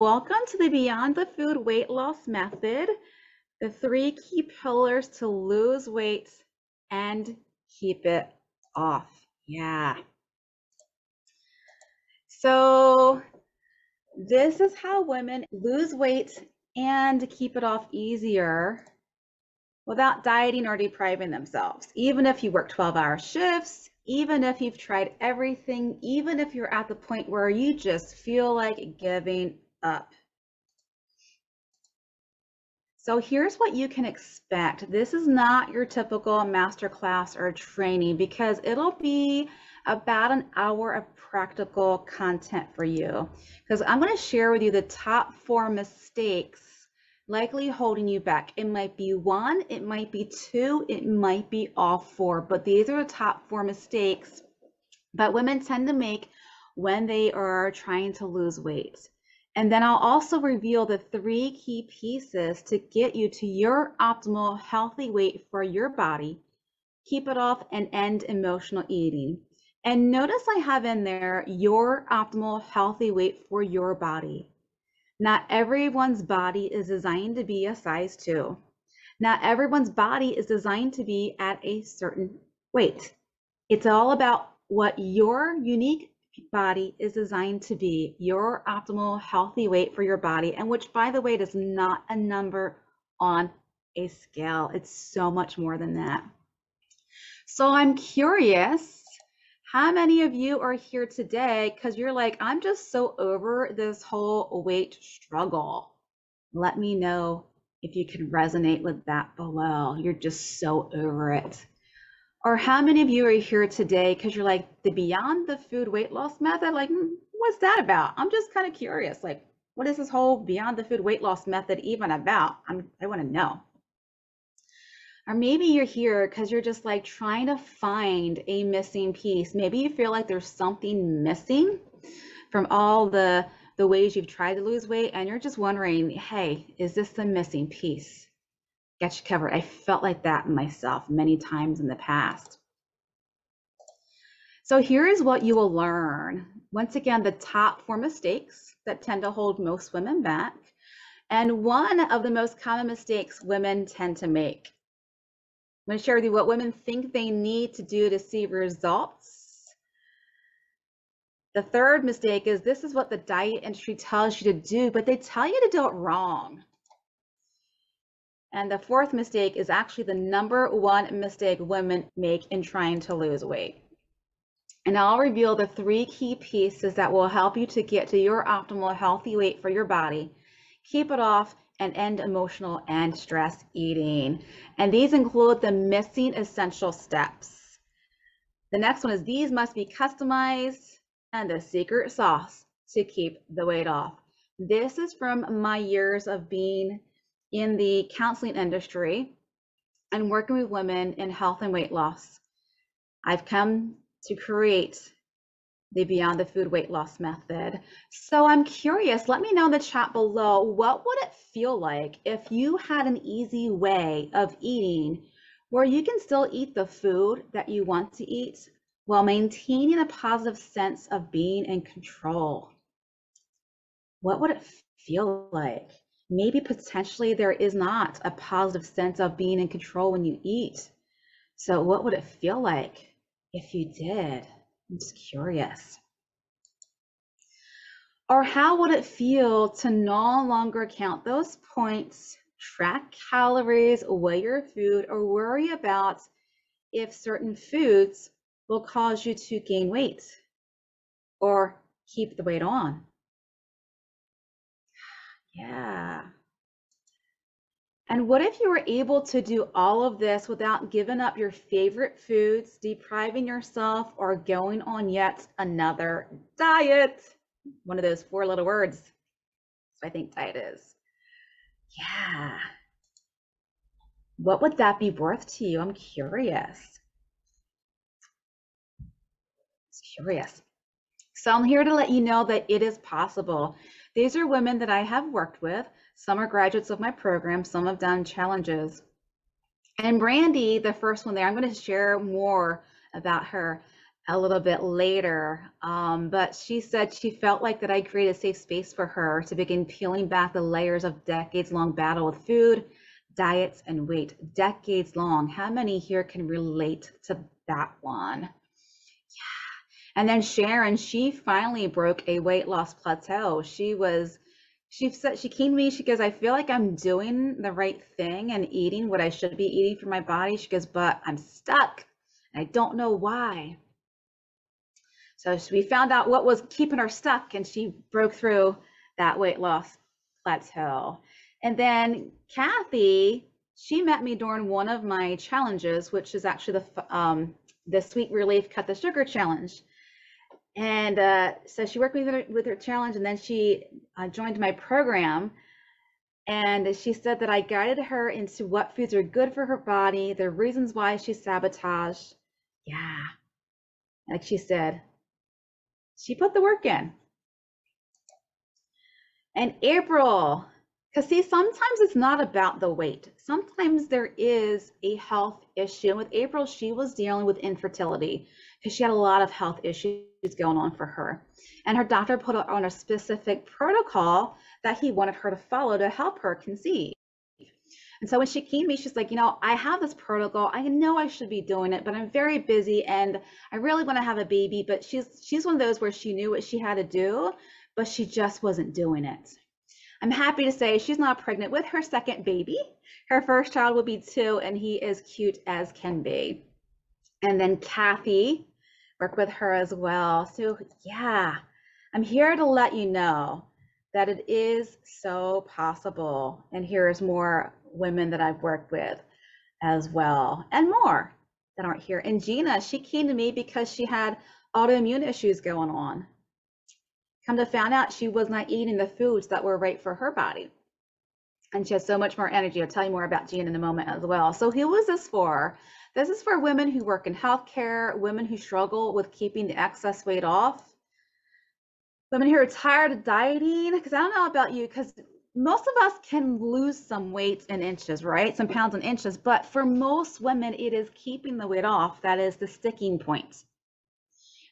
Welcome to the Beyond the Food Weight Loss Method, the three key pillars to lose weight and keep it off. Yeah. So, this is how women lose weight and keep it off easier without dieting or depriving themselves. Even if you work 12-hour shifts, even if you've tried everything, even if you're at the point where you just feel like giving up. So here's what you can expect. This is not your typical masterclass or training because it'll be about an hour of practical content for you. Because I'm going to share with you the top 4 mistakes likely holding you back. It might be 1, it might be 2, it might be all 4, but these are the top 4 mistakes that women tend to make when they are trying to lose weight. And then I'll also reveal the 3 key pieces to get you to your optimal healthy weight for your body, keep it off, and end emotional eating. And notice I have in there your optimal healthy weight for your body. Not everyone's body is designed to be a size 2. Not everyone's body is designed to be at a certain weight. It's all about what your unique body is designed to be, your optimal healthy weight for your body, and which, by the way, is not a number on a scale. It's so much more than that. So I'm curious, how many of you are here today because you're like, I'm just so over this whole weight struggle? Let me know if you can resonate with that below. You're just so over it. Or how many of you are here today because you're like, the Beyond the Food weight loss method? Like, what's that about? I'm just kind of curious. Like, what is this whole Beyond the Food weight loss method even about? I want to know. Or maybe you're here because you're just like trying to find a missing piece. Maybe you feel like there's something missing from all the ways you've tried to lose weight, and you're just wondering, hey, is this the missing piece? Get you covered. I felt like that myself many times in the past. So here is what you will learn. Once again, the top 4 mistakes that tend to hold most women back, and one of the most common mistakes women tend to make. I'm going to share with you what women think they need to do to see results. The third mistake is this is what the diet industry tells you to do, but they tell you to do it wrong. And the fourth mistake is actually the number 1 mistake women make in trying to lose weight. And I'll reveal the 3 key pieces that will help you to get to your optimal healthy weight for your body, keep it off, and end emotional and stress eating. And these include the missing essential steps. The next one is these must be customized, and the secret sauce to keep the weight off. This is from my years of being in the counseling industry and working with women in health and weight loss. I've come to create the Beyond the Food weight loss method. So I'm curious, let me know in the chat below, what would it feel like if you had an easy way of eating where you can still eat the food that you want to eat while maintaining a positive sense of being in control? What would it feel like? Maybe potentially there is not a positive sense of being in control when you eat. So what would it feel like if you did? I'm just curious. Or how would it feel to no longer count those points, track calories, weigh your food, or worry about if certain foods will cause you to gain weight or keep the weight on? Yeah. And what if you were able to do all of this without giving up your favorite foods, depriving yourself, or going on yet another diet? One of those 4 little words. I think diet is. Yeah. What would that be worth to you? I'm curious. Curious. So I'm here to let you know that it is possible. These are women that I have worked with. Some are graduates of my program, some have done challenges. And Brandy, the first one there, I'm going to share more about her. a little bit later. But she said she felt like that I created a safe space for her to begin peeling back the layers of decades-long battle with food, diets, and weight. Decades long. How many here can relate to that one? And then Sharon, she finally broke a weight loss plateau. She said, she came to me, she goes, I feel like I'm doing the right thing and eating what I should be eating for my body. She goes, but I'm stuck. And I don't know why. So we found out what was keeping her stuck, and she broke through that weight loss plateau. And then Kathy, she met me during one of my challenges, which is actually the Sweet Relief Cut the Sugar Challenge. And so she worked with her challenge, and then she joined my program. And she said that I guided her into what foods are good for her body, the reasons why she sabotaged. Yeah, like she said, she put the work in. And April, because see, sometimes it's not about the weight. Sometimes there is a health issue. And with April, she was dealing with infertility because she had a lot of health issues going on for her. And her doctor put her on a specific protocol that he wanted her to follow to help her conceive. And so when she came to me, she's like, I have this protocol. I know I should be doing it, but I'm very busy and I really want to have a baby. But she's one of those where she knew what she had to do, but she just wasn't doing it. I'm happy to say she's not pregnant with her second baby. Her first child will be 2, and he is cute as can be. And then Kathy, work with her as well. So yeah, I'm here to let you know that it is so possible. And here's more women that I've worked with as well, and more that aren't here. And Gina, she came to me because she had autoimmune issues going on. Come to find out, she was not eating the foods that were right for her body. And she has so much more energy. I'll tell you more about Gina in a moment as well. So who was this for? This is for women who work in healthcare, women who struggle with keeping the excess weight off, women who are tired of dieting. Because I don't know about you, because most of us can lose some weight in inches, right? Some pounds in inches. But for most women, it is keeping the weight off that is the sticking point.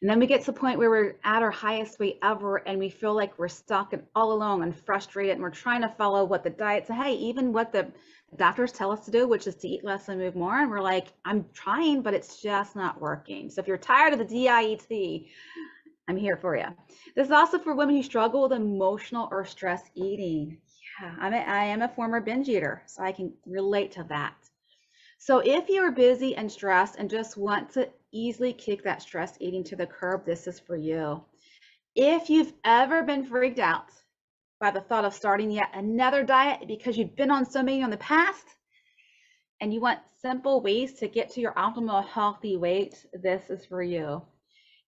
And then we get to the point where we're at our highest weight ever and we feel like we're stuck and all alone and frustrated, and we're trying to follow what the diet says, hey, even what the doctors tell us to do, which is to eat less and move more. And we're like, I'm trying, but it's just not working. So if you're tired of the DIET, I'm here for you. This is also for women who struggle with emotional or stress eating. Yeah, I am a former binge eater, so I can relate to that. So if you're busy and stressed and just want to easily kick that stress eating to the curb, this is for you. If you've ever been freaked out by the thought of starting yet another diet because you've been on so many in the past and you want simple ways to get to your optimal healthy weight, this is for you.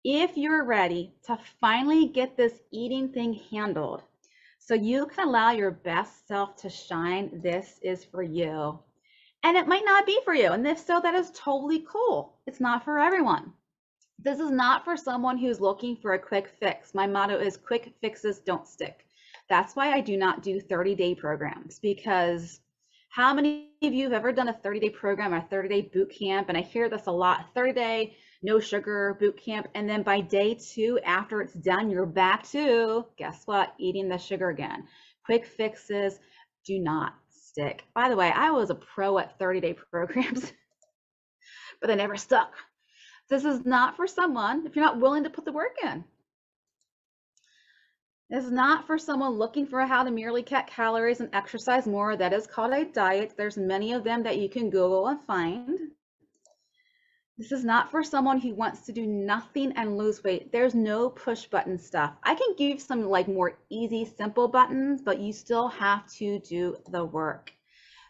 If you're ready to finally get this eating thing handled so you can allow your best self to shine, this is for you. And it might not be for you. And if so, that is totally cool. It's not for everyone. This is not for someone who's looking for a quick fix. My motto is quick fixes don't stick. That's why I do not do 30-day programs, because how many of you have ever done a 30-day program or a 30-day boot camp? And I hear this a lot, 30-day no sugar boot camp. And then by day 2, after it's done, you're back to, guess what? Eating the sugar again. Quick fixes do not stick. By the way, I was a pro at 30-day programs, but they never stuck. This is not for someone if you're not willing to put the work in. This is not for someone looking for how to merely cut calories and exercise more. That is called a diet. There's many of them that you can Google and find. This is not for someone who wants to do nothing and lose weight. There's no push button stuff. I can give you some like more easy, simple buttons, but you still have to do the work.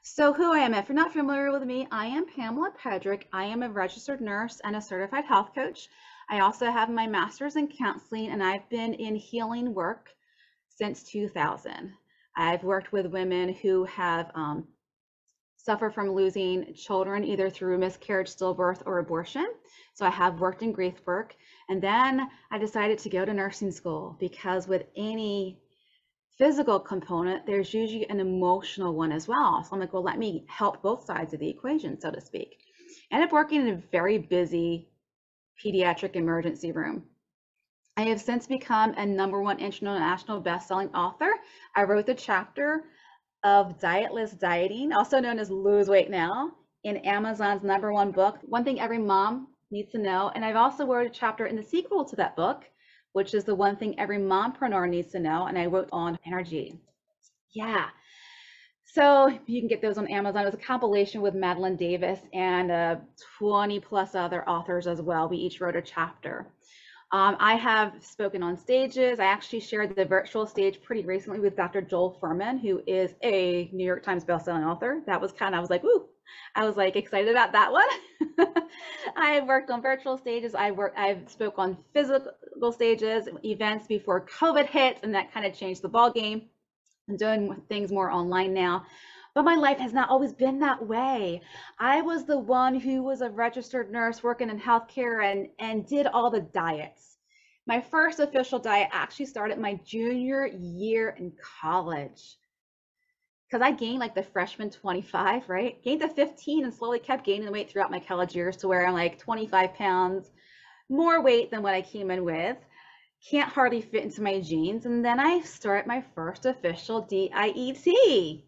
So who I am, if you're not familiar with me, I am Pamela Pedrick. I am a registered nurse and a certified health coach. I also have my master's in counseling, and I've been in healing work since 2000. I've worked with women who have suffer from losing children either through miscarriage, stillbirth, or abortion. So I have worked in grief work. And then I decided to go to nursing school, because with any physical component, there's usually an emotional one as well. So I'm like, well, let me help both sides of the equation, so to speak. I ended up working in a very busy pediatric emergency room. I have since become a #1 international best-selling author. I wrote the chapter of Dietless Dieting, also known as Lose Weight Now, in Amazon's #1 book, One Thing Every Mom Needs to Know. And I've also wrote a chapter in the sequel to that book, which is the One Thing Every Mompreneur Needs to Know, and I wrote on energy. Yeah. So you can get those on Amazon. It was a compilation with Madeline Davis and 20 plus other authors as well. We each wrote a chapter. I have spoken on stages. I actually shared the virtual stage pretty recently with Dr. Joel Fuhrman, who is a New York Times bestselling author. That was I was like, ooh, I was like excited about that one. I worked on virtual stages. I've spoke on physical stages, events before COVID hit, and that kind of changed the ball game. I'm doing things more online now. But my life has not always been that way. I was the one who was a registered nurse working in healthcare and did all the diets. My first official diet actually started my junior year in college. Because I gained like the freshman 25, right? Gained to 15 and slowly kept gaining weight throughout my college years to where I'm like 25 pounds more weight than what I came in with. Can't hardly fit into my jeans. And then I started my first official DIET.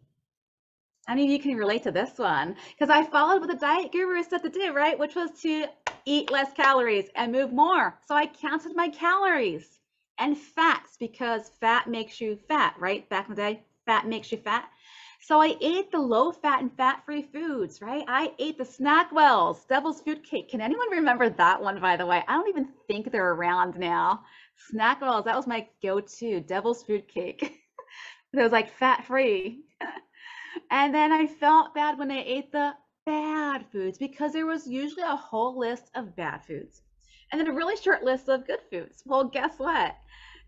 I mean, you can relate to this one because I followed what the diet guru said to do, right? Which was to eat less calories and move more. So I counted my calories and fats because fat makes you fat, right? Back in the day, fat makes you fat. So I ate the low fat and fat free foods, right? I ate the Snackwells, Devil's Food Cake. Can anyone remember that one, by the way? I don't even think they're around now. Snackwells, that was my go-to, Devil's Food Cake. It was like fat free. And then I felt bad when I ate the bad foods because there was usually a whole list of bad foods and then a really short list of good foods. Well, guess what?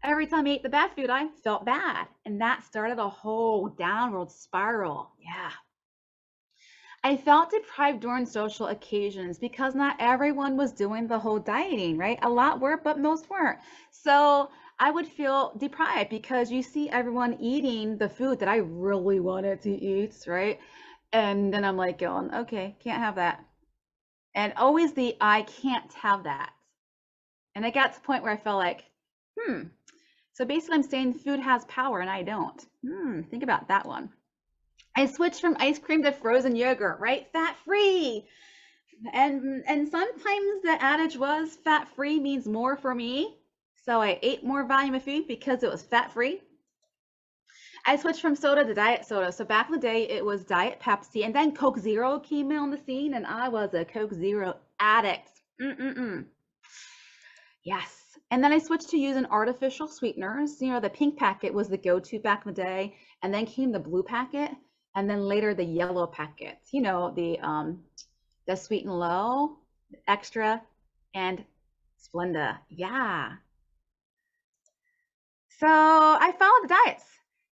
Every time I ate the bad food, I felt bad. And that started a whole downward spiral. Yeah. I felt deprived during social occasions because not everyone was doing the whole dieting, right? A lot were, but most weren't. So I would feel deprived because you see everyone eating the food that I really wanted to eat, right? And then I'm like going, okay, can't have that. And always I can't have that. And I got to the point where I felt like, so basically I'm saying food has power and I don't. Think about that one. I switched from ice cream to frozen yogurt, right? Fat free. And sometimes the adage was fat free means more for me. So I ate more volume of food because it was fat free. I switched from soda to diet soda. So back in the day, it was Diet Pepsi, and then Coke Zero came on the scene, and I was a Coke Zero addict. Yes. And then I switched to using artificial sweeteners. You know, the pink packet was the go-to back in the day, and then came the blue packet, and then later the yellow packets. You know, the Sweet and Low, Extra, and Splenda. Yeah. So I followed the diets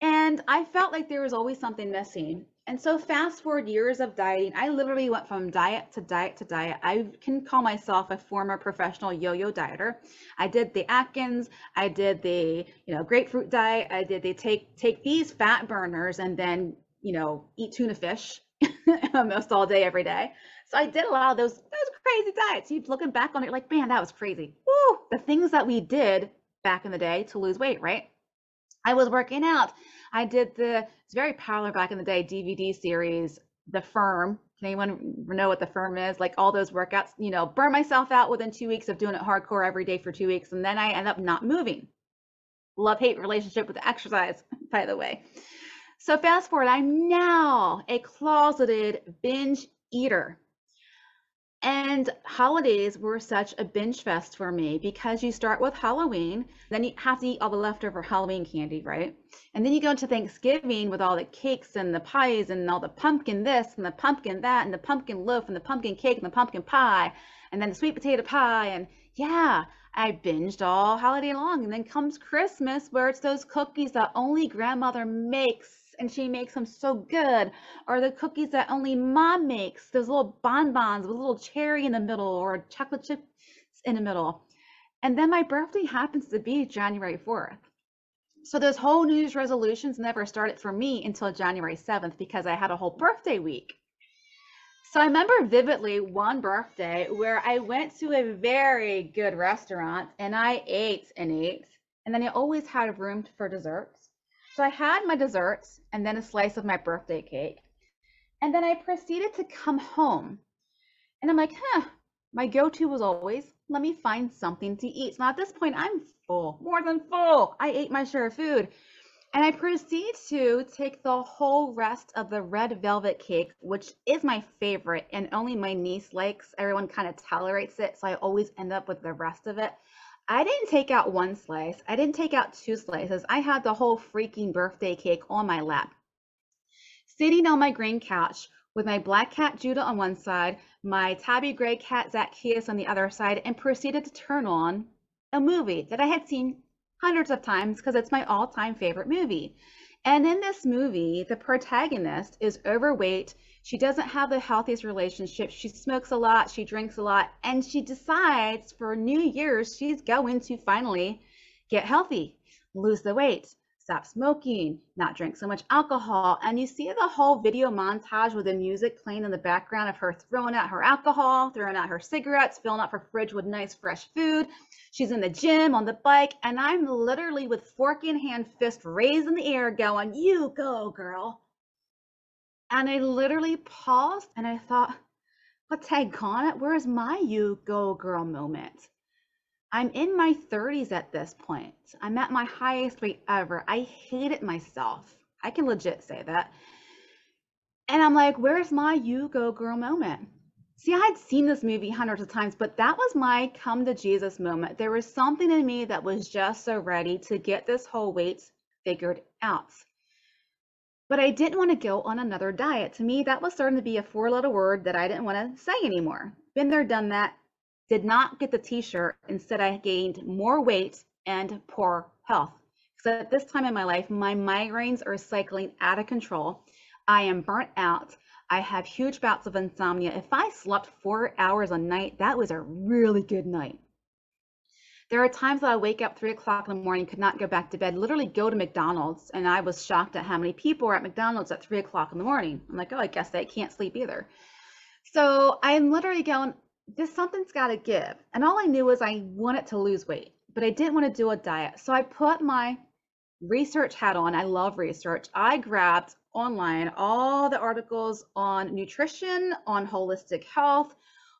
and I felt like there was always something missing. And so fast forward years of dieting, I literally went from diet to diet to diet. I can call myself a former professional yo-yo dieter. I did the Atkins, I did the, grapefruit diet. I did the take these fat burners and then, eat tuna fish almost all day, every day. So I did a lot of those crazy diets. You looking back on it like, man, that was crazy. Woo! The things that we did back in the day to lose weight, right? I was working out. I did it's very popular back in the day, DVD series, The Firm. Can anyone know what The Firm is? Like all those workouts, burn myself out within 2 weeks of doing it hardcore every day for 2 weeks. And then I end up not moving. Love-hate relationship with exercise, by the way. So fast forward, I'm now a closeted binge eater. And holidays were such a binge fest for me because you start with Halloween, then you have to eat all the leftover Halloween candy, right? And then you go into Thanksgiving with all the cakes and the pies and all the pumpkin this and the pumpkin that and the pumpkin loaf and the pumpkin cake and the pumpkin pie and then the sweet potato pie. And yeah, I binged all holiday long. And then comes Christmas where it's those cookies that only grandmother makes. And she makes them so good, or the cookies that only mom makes, those little bonbons with a little cherry in the middle or chocolate chips in the middle. And then my birthday happens to be January 4th. So those whole New Year's resolutions never started for me until January 7th because I had a whole birthday week. So I remember vividly one birthday where I went to a very good restaurant and I ate and ate, and then I always had room for desserts. So I had my desserts and then a slice of my birthday cake. And then I proceeded to come home. And I'm like, my go-to was always, let me find something to eat. So now at this point, I'm full, more than full. I ate my share of food. And I proceed to take the whole rest of the red velvet cake, which is my favorite, and only my niece likes. Everyone kind of tolerates it, so I always end up with the rest of it. I didn't take out one slice. I didn't take out two slices. I had the whole freaking birthday cake on my lap, sitting on my green couch with my black cat Judah on one side, my tabby gray cat Zacchaeus on the other side, and proceeded to turn on a movie that I had seen hundreds of times because it's my all-time favorite movie. And in this movie, the protagonist is overweight. She doesn't have the healthiest relationship. She smokes a lot, she drinks a lot, and she decides for New Year's she's going to finally get healthy, lose the weight, stop smoking, not drink so much alcohol. And you see the whole video montage with the music playing in the background of her throwing out her alcohol, throwing out her cigarettes, filling up her fridge with nice fresh food. She's in the gym, on the bike, and I'm literally with fork in hand, fist raised in the air going, you go, girl. And I literally paused and I thought, what daggone it, where's my you go, girl moment? I'm in my 30s at this point. I'm at my highest weight ever. I hated myself. I can legit say that. And I'm like, where's my you go girl moment? See, I had seen this movie hundreds of times, but that was my come to Jesus moment. There was something in me that was just so ready to get this whole weight figured out. But I didn't want to go on another diet. To me, that was starting to be a four-letter word that I didn't want to say anymore. Been there, done that. Did not get the t-shirt. Instead, I gained more weight and poor health. Because at this time in my life, my migraines are cycling out of control. I am burnt out. I have huge bouts of insomnia. If I slept 4 hours a night, that was a really good night. There are times that I wake up 3 o'clock in the morning, could not go back to bed, literally go to McDonald's, and I was shocked at how many people were at McDonald's at 3 o'clock in the morning. I'm like, oh, I guess they can't sleep either. So I'm literally going, this something's got to give. And all I knew was I wanted to lose weight, but I didn't want to do a diet. So I put my research hat on. I love research. I grabbed online all the articles on nutrition, on holistic health,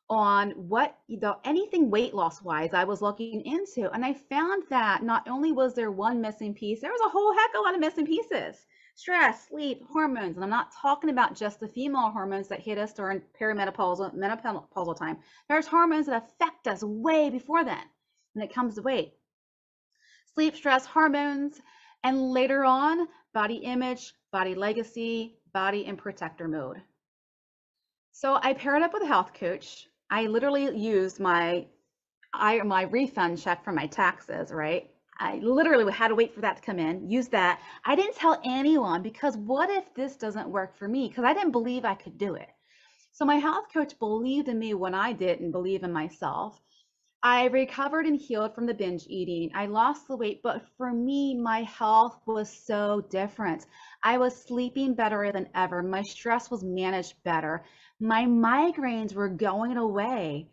on what, anything weight loss wise I was looking into. And I found that not only was there one missing piece, there was a whole heck of a lot of missing pieces. Stress, sleep, hormones. And I'm not talking about just the female hormones that hit us during perimenopausal, menopausal time. There's hormones that affect us way before then when it comes to weight. Sleep, stress, hormones, and later on, body image, body legacy, body and protector mode. So I paired up with a health coach. I literally used my refund check for my taxes, right? I literally had to wait for that to come in, use that. I didn't tell anyone because what if this doesn't work for me? Because I didn't believe I could do it. So my health coach believed in me when I didn't believe in myself. I recovered and healed from the binge eating. I lost the weight, but for me, my health was so different. I was sleeping better than ever. My stress was managed better. My migraines were going away.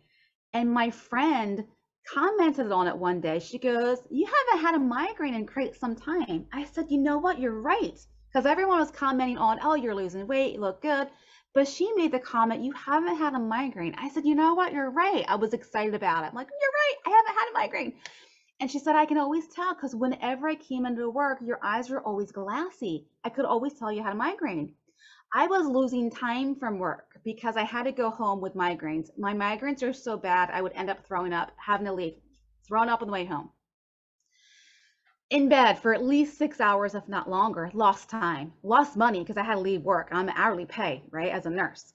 And my friend commented on it one day. She goes, you haven't had a migraine in quite some time. I said, you know what? You're right. Because everyone was commenting on, oh, you're losing weight, you look good. But she made the comment, you haven't had a migraine. I said, you know what? You're right. I was excited about it. I'm like, you're right. I haven't had a migraine. And she said, I can always tell because whenever I came into work, your eyes were always glassy. I could always tell you had a migraine. I was losing time from work because I had to go home with migraines. My migraines are so bad, I would end up throwing up, having to leave, throwing up on the way home. In bed for at least 6 hours, if not longer, lost time, lost money because I had to leave work. I'm hourly pay, right, as a nurse.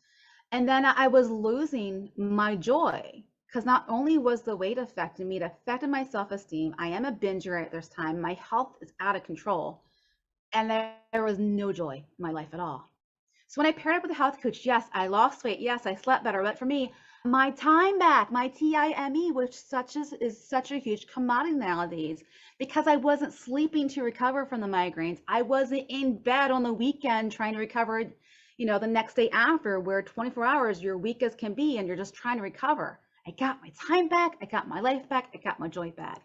And then I was losing my joy because not only was the weight affecting me, it affected my self-esteem. I am a binger at this time. My health is out of control. And there was no joy in my life at all. So when I paired up with a health coach, yes, I lost weight. Yes, I slept better. But for me, my time back, my TIME, which is such a huge commodity nowadays, because I wasn't sleeping to recover from the migraines. I wasn't in bed on the weekend trying to recover, you know, the next day after, where 24 hours you're weak as can be and you're just trying to recover. I got my time back, I got my life back, I got my joy back.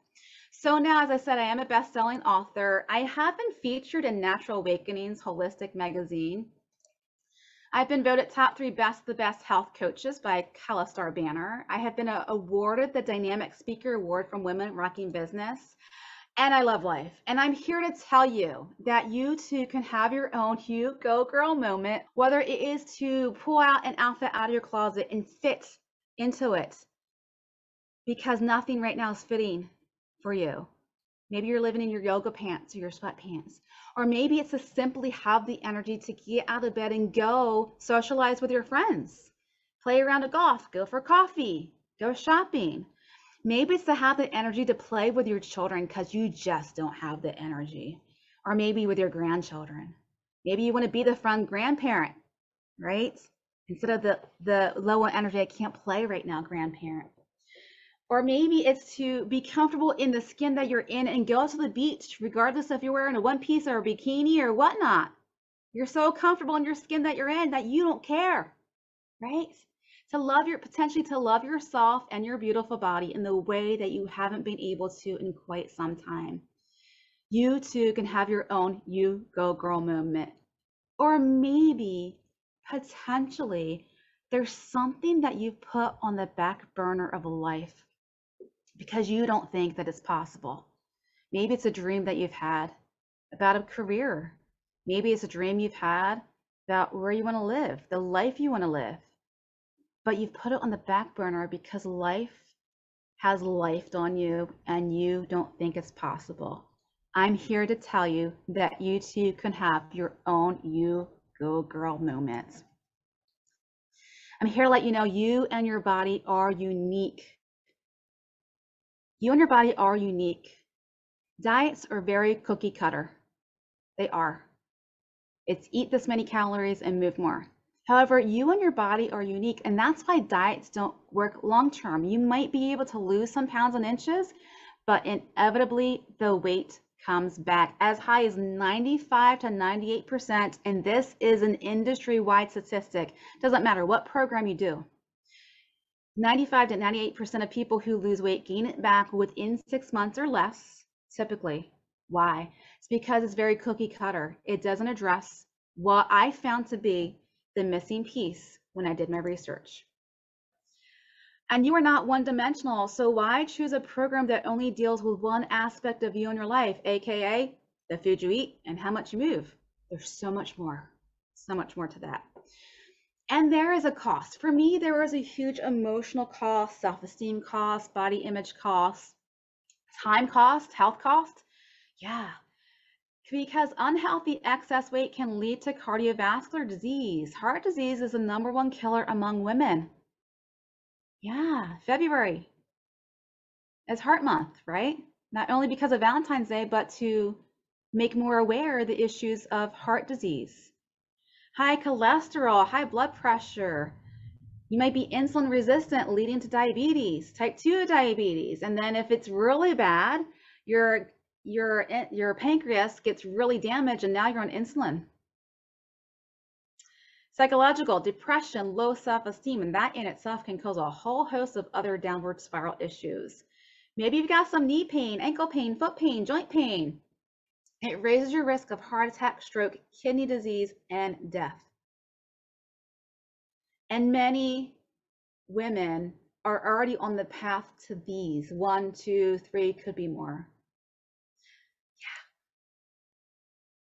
So now, as I said, I am a best-selling author. I have been featured in Natural Awakenings Holistic Magazine. I've been voted top 3 the best health coaches by CalStar Banner. I have been awarded the Dynamic Speaker Award from Women Rocking Business. And I love life. And I'm here to tell you that you too can have your own You Go Girl moment, whether it is to pull out an outfit out of your closet and fit into it because nothing right now is fitting for you. Maybe you're living in your yoga pants or your sweatpants. Or maybe it's to simply have the energy to get out of bed and go socialize with your friends, play around a golf, go for coffee, go shopping. Maybe it's to have the energy to play with your children because you just don't have the energy. Or maybe with your grandchildren. Maybe you want to be the fun grandparent, right? Instead of the low on energy, I can't play right now, grandparent. Or maybe it's to be comfortable in the skin that you're in and go to the beach, regardless if you're wearing a one piece or a bikini or whatnot. You're so comfortable in your skin that you're in that you don't care, right? Potentially to love yourself and your beautiful body in the way that you haven't been able to in quite some time. You too can have your own You Go Girl moment. Or maybe, potentially, there's something that you've put on the back burner of life because you don't think that it's possible. Maybe it's a dream that you've had about a career. Maybe it's a dream you've had about where you want to live, the life you want to live. But you've put it on the back burner because life has lifed on you and you don't think it's possible. I'm here to tell you that you too can have your own You Go Girl moments. I'm here to let you know you and your body are unique. You and your body are unique. Diets are very cookie cutter. They are. It's eat this many calories and move more. However, you and your body are unique, and that's why diets don't work long term. You might be able to lose some pounds and inches, but inevitably the weight comes back as high as 95 to 98%, and this is an industry-wide statistic. Doesn't matter what program you do. 95 to 98% of people who lose weight gain it back within 6 months or less, typically. Why? It's because it's very cookie cutter. It doesn't address what I found to be the missing piece when I did my research. And you are not one-dimensional, so why choose a program that only deals with one aspect of you and your life, aka the food you eat and how much you move? There's so much more to that. And there is a cost. For me, there was a huge emotional cost, self-esteem cost, body image cost, time cost, health cost. Yeah, because unhealthy excess weight can lead to cardiovascular disease. Heart disease is the #1 killer among women. Yeah, February is Heart Month, right? Not only because of Valentine's Day, but to make more aware of the issues of heart disease. High cholesterol, high blood pressure. You might be insulin resistant, leading to diabetes, type 2 diabetes. And then if it's really bad, your pancreas gets really damaged and now you're on insulin. Psychological, depression, low self-esteem, and that in itself can cause a whole host of other downward spiral issues. Maybe you've got some knee pain, ankle pain, foot pain, joint pain. It raises your risk of heart attack, stroke, kidney disease, and death. And many women are already on the path to these. 1, 2, 3, could be more. Yeah.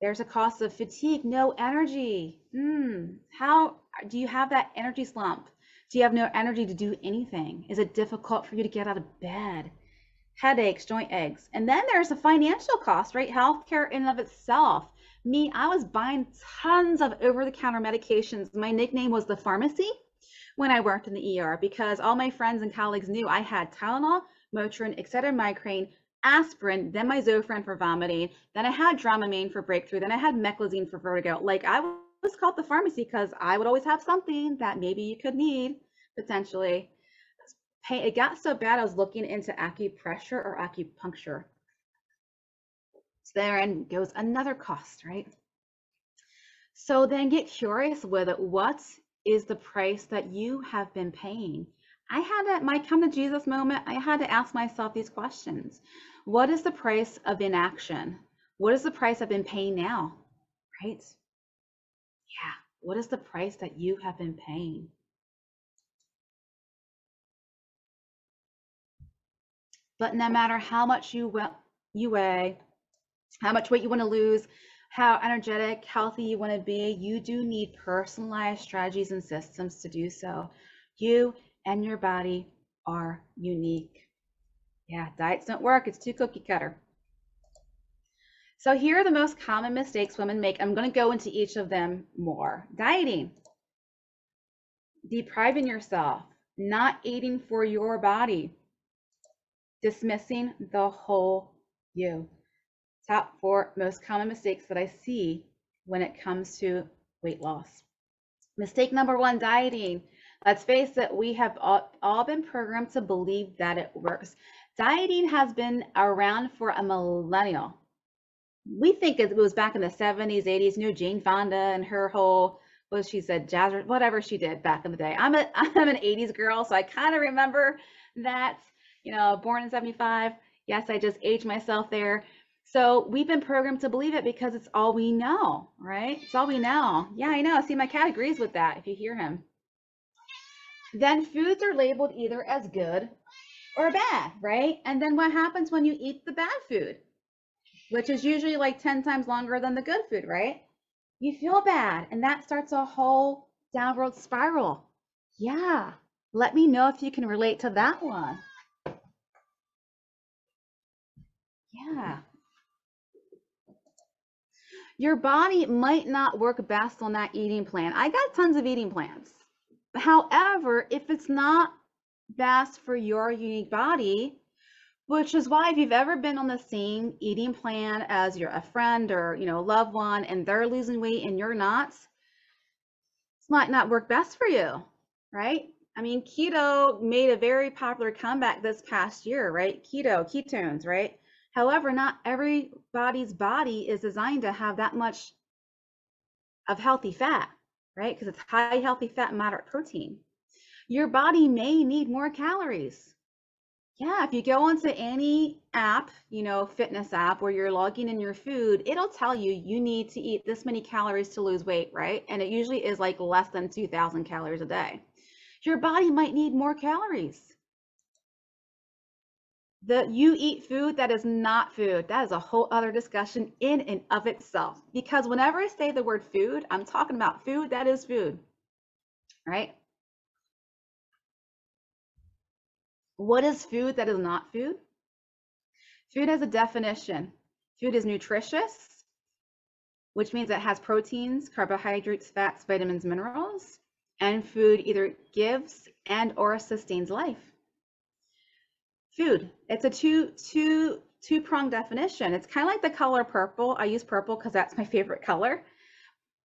There's a cost of fatigue, no energy. How do you have that energy slump? Do you have no energy to do anything? Is it difficult for you to get out of bed? Headaches, joint aches. And then there's a financial cost, right? Healthcare in and of itself. Me, I was buying tons of over-the-counter medications. My nickname was the pharmacy when I worked in the ER because all my friends and colleagues knew I had Tylenol, Motrin, Excedrin, aspirin, then my Zofran for vomiting, then I had Dramamine for breakthrough, then I had Meclizine for vertigo. Like I was called the pharmacy because I would always have something that maybe you could need potentially. It got so bad I was looking into acupressure or acupuncture. So therein goes another cost, right? So then get curious with it. What is the price that you have been paying? I had my come to Jesus moment. I had to ask myself these questions. What is the price of inaction? What is the price I've been paying now? Right? Yeah. What is the price that you have been paying? But no matter how much you weigh, how much weight you want to lose, how energetic, healthy you want to be, you do need personalized strategies and systems to do so. You and your body are unique. Yeah, diets don't work. It's too cookie cutter. So here are the most common mistakes women make. I'm going to go into each of them more. Dieting, depriving yourself, not eating for your body, dismissing the whole you. Top 4 most common mistakes that I see when it comes to weight loss. Mistake number 1, dieting. Let's face it, we have all been programmed to believe that it works. Dieting has been around for a millennial. We think it was back in the 70s, 80s, Jane Fonda and her whole, what she said, jazz, whatever she did back in the day. I'm an 80s girl, so I kind of remember that, born in 75. Yes, I just aged myself there. So we've been programmed to believe it because it's all we know, right? It's all we know. Yeah, I know. See, my cat agrees with that if you hear him. Then foods are labeled either as good or bad, right? And then what happens when you eat the bad food, which is usually like 10 times longer than the good food, right? You feel bad, and that starts a whole downward spiral. Yeah. Let me know if you can relate to that one. Yeah. Your body might not work best on that eating plan. I got tons of eating plans. However, if it's not best for your unique body, which is why if you've ever been on the same eating plan as a friend or loved one, and they're losing weight and you're not, it might not work best for you, right? I mean, keto made a very popular comeback this past year, right? Ketones, right? However, not everybody's body is designed to have that much of healthy fat, right? Because it's high healthy fat and moderate protein. Your body may need more calories. Yeah, if you go onto any app, fitness app where you're logging in your food, it'll tell you you need to eat this many calories to lose weight, right? And it usually is like less than 2,000 calories a day. Your body might need more calories. You eat food that is not food. That is a whole other discussion in and of itself. Because whenever I say the word food, I'm talking about food that is food, right? What is food that is not food? Food has a definition. Food is nutritious, which means it has proteins, carbohydrates, fats, vitamins, minerals, and food either gives and or sustains life. Food, it's a two-pronged definition. It's kind of like the color purple. I use purple because that's my favorite color.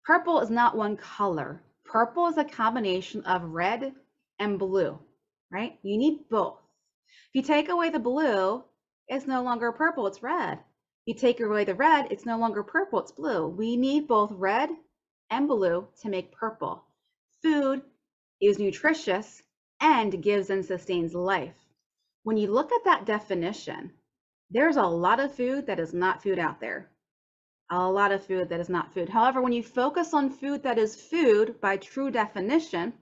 Purple is not one color. Purple is a combination of red and blue, right? You need both. If you take away the blue, it's no longer purple, it's red. You take away the red, it's no longer purple, it's blue. We need both red and blue to make purple. Food is nutritious and gives and sustains life. When you look at that definition, there's a lot of food that is not food out there. A lot of food that is not food. However, when you focus on food that is food by true definition,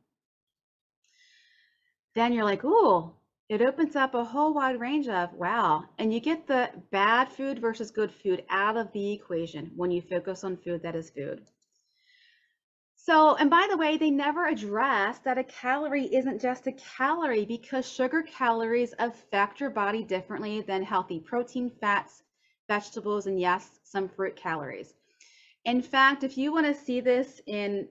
then you're like, ooh, it opens up a whole wide range of wow. And you get the bad food versus good food out of the equation when you focus on food that is food. So, and by the way, they never address that a calorie isn't just a calorie because sugar calories affect your body differently than healthy protein, fats, vegetables, and yes, some fruit calories. In fact, if you want to see this in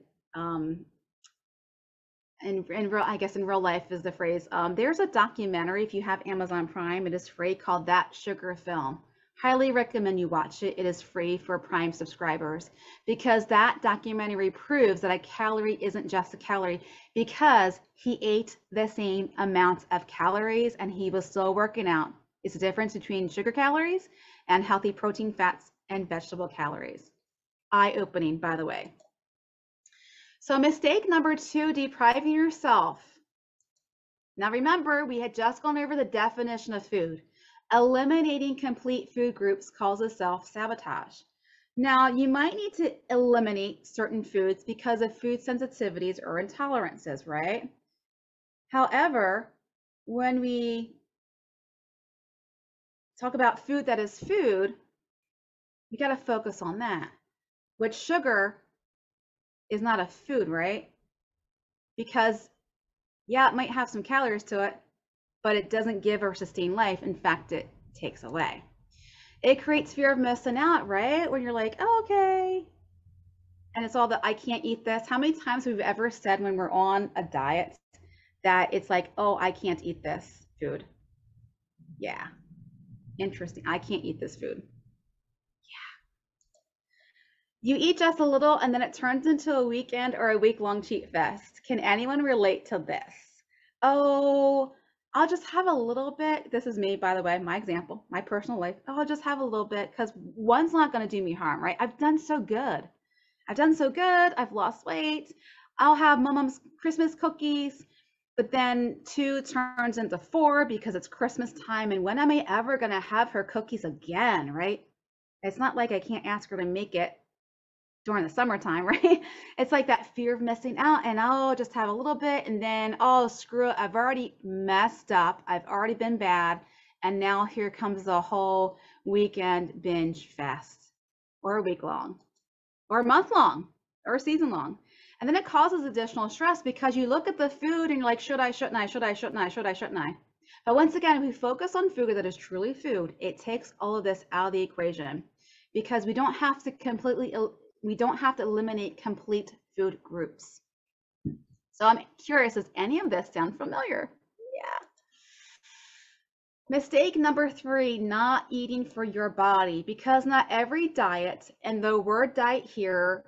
real, I guess in real life is the phrase. There's a documentary, if you have Amazon Prime, it is free, called That Sugar Film. Highly recommend you watch it. It is free for Prime subscribers because that documentary proves that a calorie isn't just a calorie because he ate the same amount of calories and he was still working out. It's the difference between sugar calories and healthy protein, fats, and vegetable calories. Eye-opening, by the way. So mistake number 2, depriving yourself. Now remember, we had just gone over the definition of food. Eliminating complete food groups causes self-sabotage. Now, you might need to eliminate certain foods because of food sensitivities or intolerances, right? However, when we talk about food that is food, you got to focus on that. Which sugar is not a food, right? Because, yeah, it might have some calories to it, but it doesn't give or sustain life. In fact, it takes away. It creates fear of missing out, right? When you're like, oh, okay. And it's all that I can't eat this. How many times have we ever said when we're on a diet that it's like, oh, I can't eat this food? Yeah. Interesting. I can't eat this food. You eat just a little and then it turns into a weekend or a week-long cheat fest. Can anyone relate to this? Oh, I'll just have a little bit. This is me, by the way, my example, my personal life. Oh, I'll just have a little bit because one's not going to do me harm, right? I've done so good. I've done so good. I've lost weight. I'll have mom's Christmas cookies, but then 2 turns into 4 because it's Christmas time. And when am I ever going to have her cookies again, right? It's not like I can't ask her to make it during the summertime, right? It's like that fear of missing out, and I'll just have a little bit and then, oh, screw it. I've already messed up. I've already been bad. And now here comes the whole weekend binge fest, or a week long, or a month long, or a season long. And then it causes additional stress because you look at the food and you're like, should I, shouldn't I, should I, shouldn't I, should I, shouldn't I? But once again, if we focus on food that is truly food, it takes all of this out of the equation because we don't have to eliminate complete food groups. So I'm curious, does any of this sound familiar? Yeah. Mistake number 3, not eating for your body, because not every diet, and the word diet here,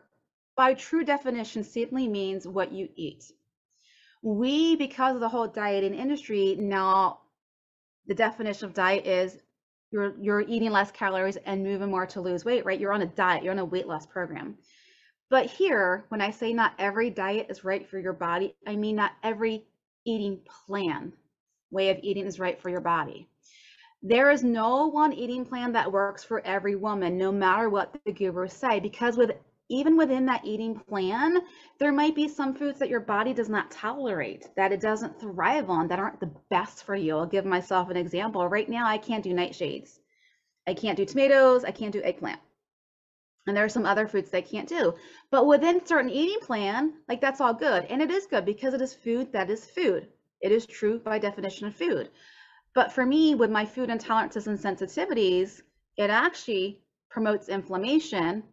by true definition, simply means what you eat. We, because of the whole dieting industry, now the definition of diet is you're eating less calories and moving more to lose weight, right? You're on a diet, you're on a weight loss program. But here, when I say not every diet is right for your body, I mean not every eating plan, way of eating is right for your body. There is no one eating plan that works for every woman, no matter what the gurus say, because even within that eating plan, there might be some foods that your body does not tolerate, that it doesn't thrive on, that aren't the best for you. I'll give myself an example. Right now, I can't do nightshades. I can't do tomatoes. I can't do eggplant. And there are some other foods they can't do. But within certain eating plan, like that's all good. And it is good because it is food that is food. It is true by definition of food. But for me, with my food intolerances and sensitivities, it actually promotes inflammation,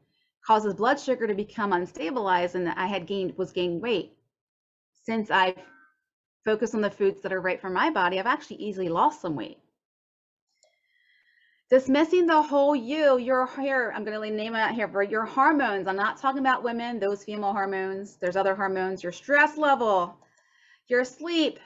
causes blood sugar to become unstabilized, and I was gaining weight. Since I've focused on the foods that are right for my body, I've actually easily lost some weight. Dismissing the whole your hair, I'm going to name it out here, for your hormones. I'm not talking about women, those female hormones. There's other hormones, your stress level, your sleep,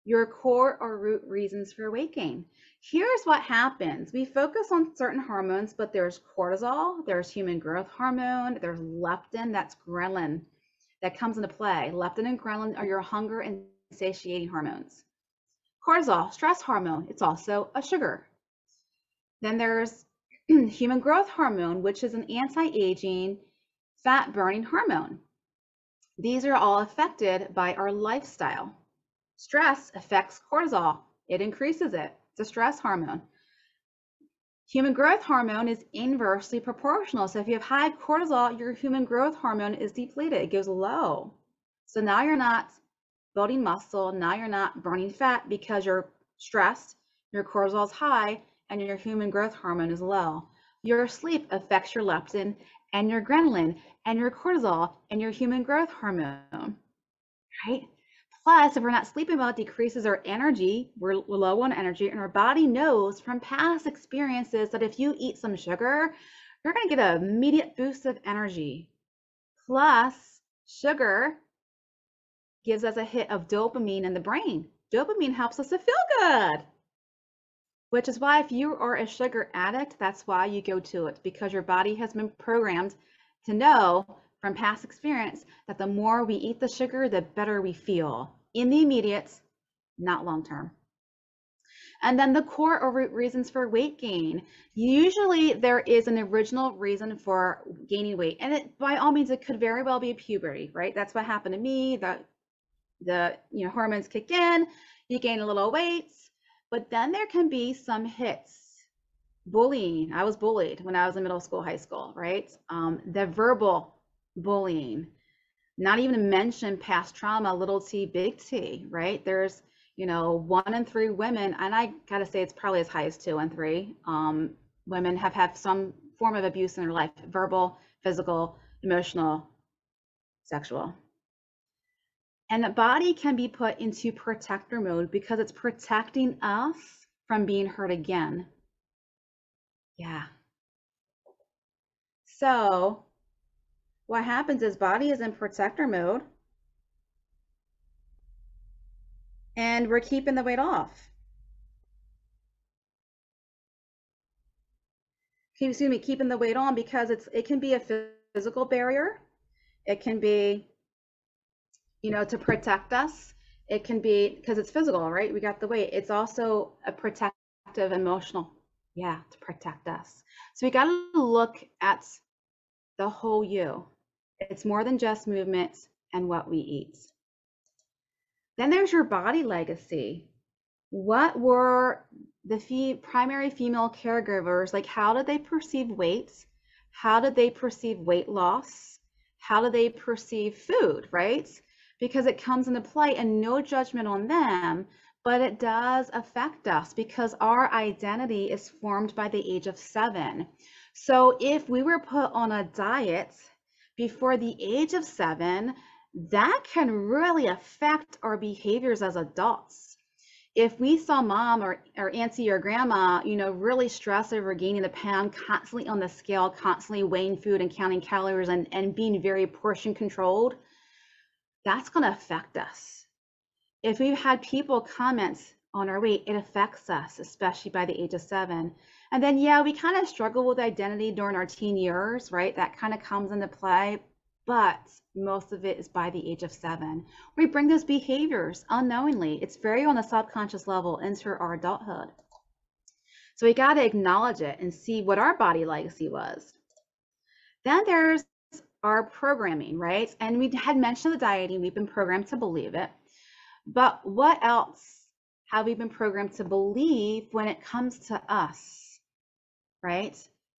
your core or root reasons for weight gain. Here's what happens. We focus on certain hormones, but there's cortisol, there's human growth hormone, there's leptin, that's ghrelin that comes into play. Leptin and ghrelin are your hunger and satiating hormones. Cortisol, stress hormone, it's also a sugar. Then there's human growth hormone, which is an anti-aging, fat-burning hormone. These are all affected by our lifestyle. Stress affects cortisol. It increases it. It's a stress hormone. Human growth hormone is inversely proportional. So if you have high cortisol, your human growth hormone is depleted. It goes low. So now you're not building muscle. Now you're not burning fat because you're stressed, your cortisol is high, and your human growth hormone is low. Your sleep affects your leptin and your ghrelin and your cortisol and your human growth hormone, right? Plus, if we're not sleeping well, it decreases our energy. We're low on energy, and our body knows from past experiences that if you eat some sugar, you're going to get an immediate boost of energy. Plus, sugar gives us a hit of dopamine in the brain. Dopamine helps us to feel good. Which is why if you are a sugar addict, that's why you go to it, because your body has been programmed to know from past experience that the more we eat the sugar, the better we feel in the immediate, not long term. And then the core or root reasons for weight gain. Usually there is an original reason for gaining weight. And it, by all means, it could very well be puberty, right? That's what happened to me. The hormones kick in, you gain a little weight, but then there can be some hits. Bullying. I was bullied when I was in middle school, high school, right? The verbal bullying, not even to mention past trauma, little t, big T, right? There's 1 in 3 women, and I gotta say it's probably as high as 2 in 3 women have had some form of abuse in their life: verbal, physical, emotional, sexual. And the body can be put into protector mode because it's protecting us from being hurt again. Yeah. So what happens is body is in protector mode and we're keeping the weight off. Keeping the weight on because it can be a physical barrier. It can be, to protect us. It can be because it's physical, right? We got the weight. It's also a protective emotional, to protect us. So we got to look at the whole you. It's more than just movement and what we eat. Then there's your body legacy. What were the primary female caregivers like? How did they perceive weight? How did they perceive weight loss? How do they perceive food, right? Because it comes into play, and no judgment on them, but it does affect us because our identity is formed by the age of 7. So if we were put on a diet before the age of 7, that can really affect our behaviors as adults. If we saw mom or auntie or grandma, really stress over gaining a pound, constantly on the scale, constantly weighing food and counting calories and being very portion controlled, that's going to affect us. If we've had people comment on our weight, it affects us, especially by the age of 7. And then, we kind of struggle with identity during our teen years, right? That kind of comes into play, but most of it is by the age of 7. We bring those behaviors unknowingly. It's very on a subconscious level into our adulthood. So we got to acknowledge it and see what our body legacy was. Then there's our programming, right? And we had mentioned the dieting. We've been programmed to believe it. But what else have we been programmed to believe when it comes to us, right?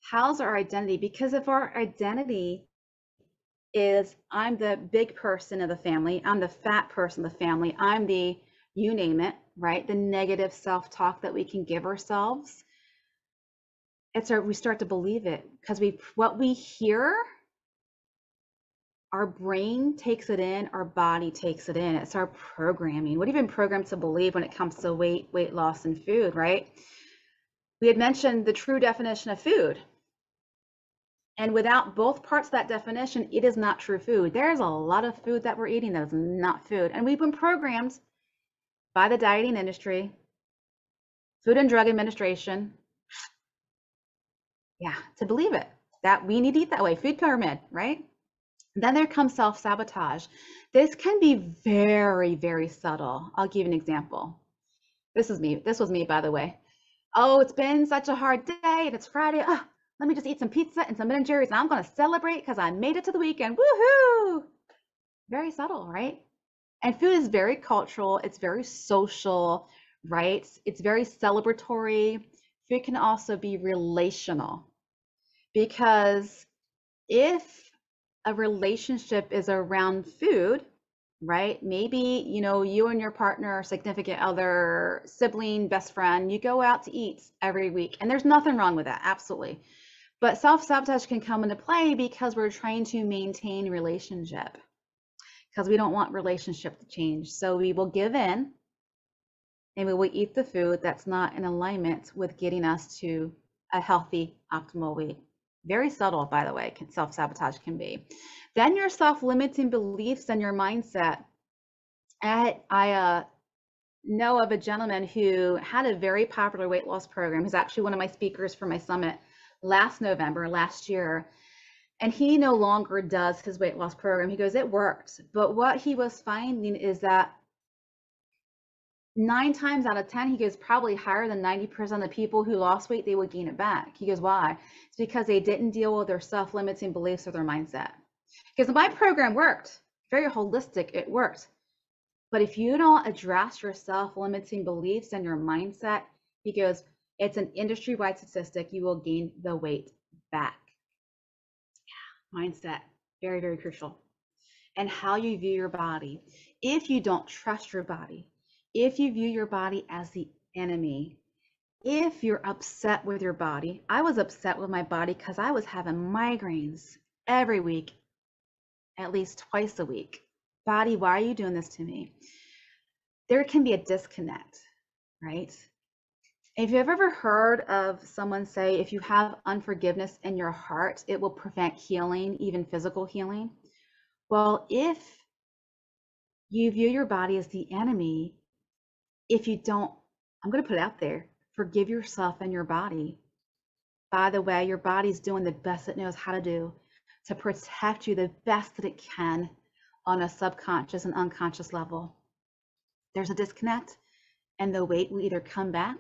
How's our identity? Because if our identity is I'm the big person of the family, I'm the fat person of the family, I'm the, you name it, right? The negative self-talk that we can give ourselves. We start to believe it because what we hear, our brain takes it in, our body takes it in. It's our programming. What have you been programmed to believe when it comes to weight loss, and food, right? We had mentioned the true definition of food. And without both parts of that definition, it is not true food. There's a lot of food that we're eating that is not food. And we've been programmed by the dieting industry, Food and Drug Administration, to believe it, that we need to eat that way. Food pyramid, right? Then there comes self-sabotage. This can be very, very subtle. I'll give you an example. This was me, by the way. Oh, it's been such a hard day and it's Friday. Oh, let me just eat some pizza and some Ben & Jerry's and I'm going to celebrate because I made it to the weekend. Woohoo! Very subtle, right? And food is very cultural. It's very social, right? It's very celebratory. Food can also be relational, because if a relationship is around food, right? Maybe, you and your partner, significant other, sibling, best friend, you go out to eat every week, and there's nothing wrong with that, absolutely. But self-sabotage can come into play because we're trying to maintain relationship, because we don't want relationship to change. So we will give in and we will eat the food that's not in alignment with getting us to a healthy, optimal weight. Very subtle, by the way, self-sabotage can be. Then your self-limiting beliefs and your mindset. I know of a gentleman who had a very popular weight loss program. He's actually one of my speakers for my summit last November, last year. And he no longer does his weight loss program. He goes, it worked. But what he was finding is that 9 times out of 10, he goes, probably higher than 90% of the people who lost weight, they would gain it back. He goes, why? It's because they didn't deal with their self-limiting beliefs or their mindset. Because my program worked, very holistic, it worked. But if you don't address your self-limiting beliefs and your mindset, he goes, it's an industry-wide statistic, you will gain the weight back. Yeah, mindset, very, very crucial. And how you view your body. If you don't trust your body, if you view your body as the enemy, if you're upset with your body, I was upset with my body because I was having migraines every week, at least twice a week. Body, why are you doing this to me? There can be a disconnect, right? If you've ever heard of someone say, if you have unforgiveness in your heart, it will prevent healing, even physical healing. Well, if you view your body as the enemy, if you don't, I'm going to put it out there, forgive yourself and your body. By the way, your body's doing the best it knows how to do to protect you the best that it can on a subconscious and unconscious level. There's a disconnect, and the weight will either come back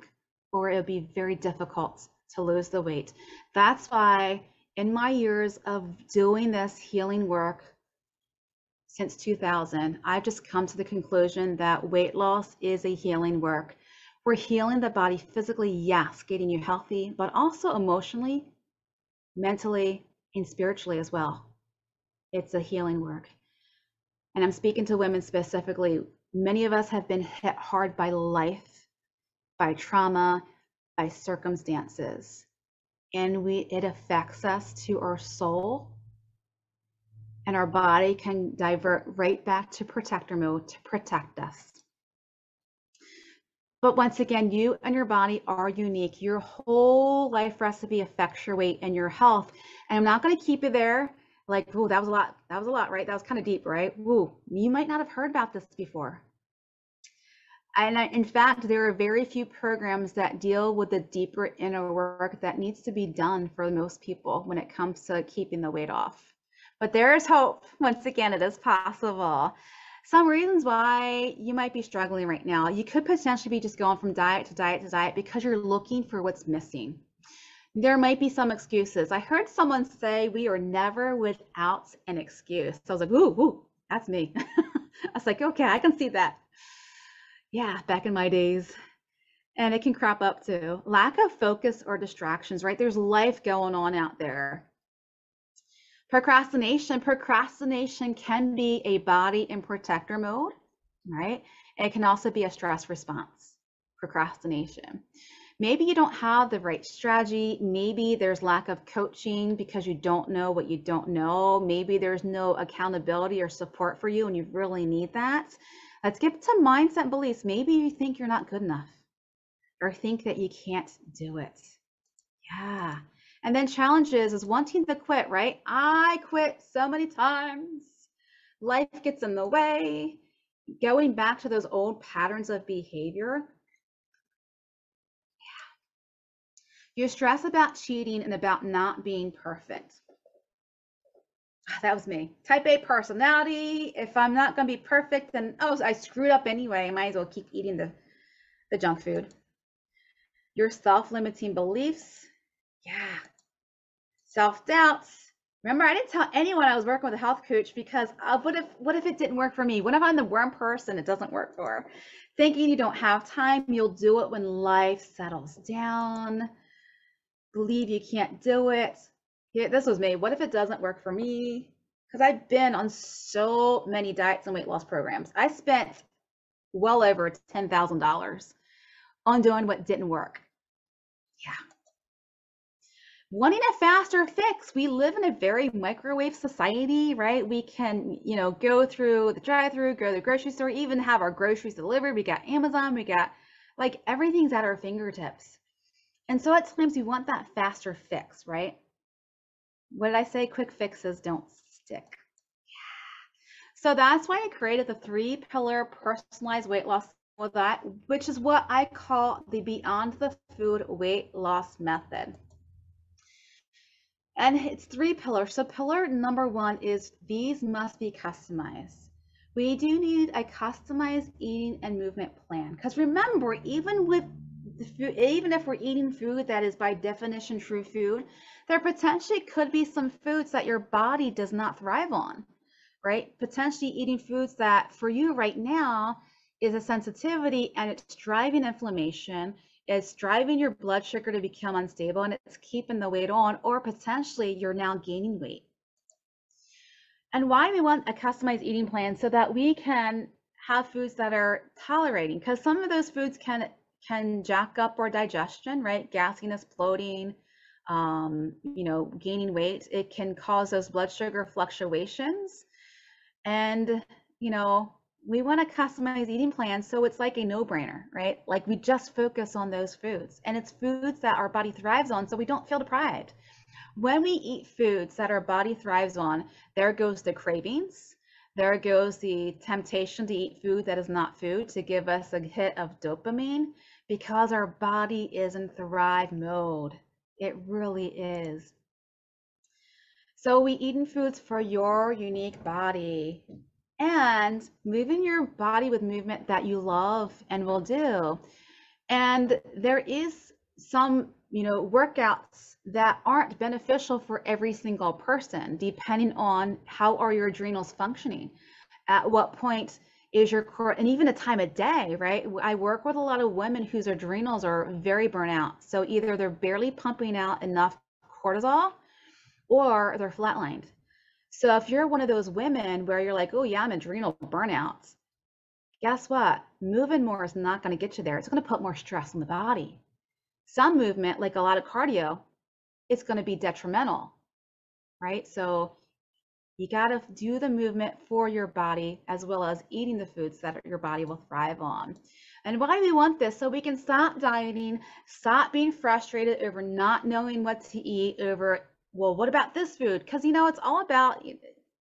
or it'll be very difficult to lose the weight. That's why in my years of doing this healing work since 2000, I've just come to the conclusion that weight loss is a healing work. We're healing the body physically, yes, getting you healthy, but also emotionally, mentally, and spiritually as well. It's a healing work. And I'm speaking to women specifically. Many of us have been hit hard by life, by trauma, by circumstances, and it affects us to our soul, and our body can divert right back to protector mode to protect us. But once again, you and your body are unique. Your whole life recipe affects your weight and your health. And I'm not going to keep you there. Like, ooh, that was a lot. That was a lot, right? That was kind of deep, right? Ooh, you might not have heard about this before. And in fact, there are very few programs that deal with the deeper inner work that needs to be done for most people when it comes to keeping the weight off. But there is hope. Once again, it is possible. Some reasons why you might be struggling right now. You could potentially be just going from diet to diet to diet because you're looking for what's missing. There might be some excuses. I heard someone say we are never without an excuse. So I was like, ooh, that's me. I was like, okay, I can see that. Yeah, back in my days. And it can crop up too. Lack of focus or distractions, right? There's life going on out there. Procrastination can be a body in protector mode, right? It can also be a stress response, procrastination. Maybe you don't have the right strategy. Maybe there's lack of coaching because you don't know what you don't know. Maybe there's no accountability or support for you and you really need that. Let's get to mindset beliefs. Maybe you think you're not good enough or think that you can't do it. Yeah. And then challenges is wanting to quit, right? I quit so many times. Life gets in the way. Going back to those old patterns of behavior. Yeah. You're stressed about cheating and about not being perfect. That was me. Type A personality. If I'm not going to be perfect, then, oh, I screwed up anyway. I might as well keep eating the junk food. Your self-limiting beliefs. Yeah. Self-doubts. Remember, I didn't tell anyone I was working with a health coach because what if it didn't work for me? What if I'm the one person it doesn't work for? Thinking you don't have time, you'll do it when life settles down. Believe you can't do it. Yeah, this was me. What if it doesn't work for me? Because I've been on so many diets and weight loss programs. I spent well over $10,000 on doing what didn't work. Yeah. Wanting a faster fix. We live in a very microwave society, right? We can, go through the drive-through, go to the grocery store, even have our groceries delivered. We got Amazon, we got, like, everything's at our fingertips. And so at times we want that faster fix, right? What did I say? Quick fixes don't stick. Yeah. So that's why I created the 3-pillar personalized weight loss with that, which is what I call the Beyond the Food weight loss method. And it's 3 pillars. So pillar number 1 is these must be customized. We do need a customized eating and movement plan. Because remember, even with the food, even if we're eating food that is by definition true food, there potentially could be some foods that your body does not thrive on, right? Potentially eating foods that for you right now is a sensitivity and it's driving inflammation, it's driving your blood sugar to become unstable, and it's keeping the weight on, or potentially you're now gaining weight. And why we want a customized eating plan so that we can have foods that are tolerating, because some of those foods can jack up our digestion, right? Gasiness, bloating, gaining weight. It can cause those blood sugar fluctuations. And, we want a customized eating plan so it's like a no-brainer, right? Like we just focus on those foods, and it's foods that our body thrives on so we don't feel deprived. When we eat foods that our body thrives on, there goes the cravings, there goes the temptation to eat food that is not food to give us a hit of dopamine, because our body is in thrive mode. It really is. So we eating foods for your unique body and moving your body with movement that you love and will do. And there is some, workouts that aren't beneficial for every single person, depending on how are your adrenals functioning. At what point is your core, and even the time of day, right? I work with a lot of women whose adrenals are very burnout. So either they're barely pumping out enough cortisol or they're flatlined. So if you're one of those women where you're like, oh yeah, I'm adrenal burnout, guess what? Moving more is not going to get you there. It's going to put more stress on the body. Some movement, like a lot of cardio, it's going to be detrimental, right? So you got to do the movement for your body as well as eating the foods that your body will thrive on. And why do we want this? So we can stop dieting, stop being frustrated over not knowing what to eat, over, well, what about this food? Because, it's all about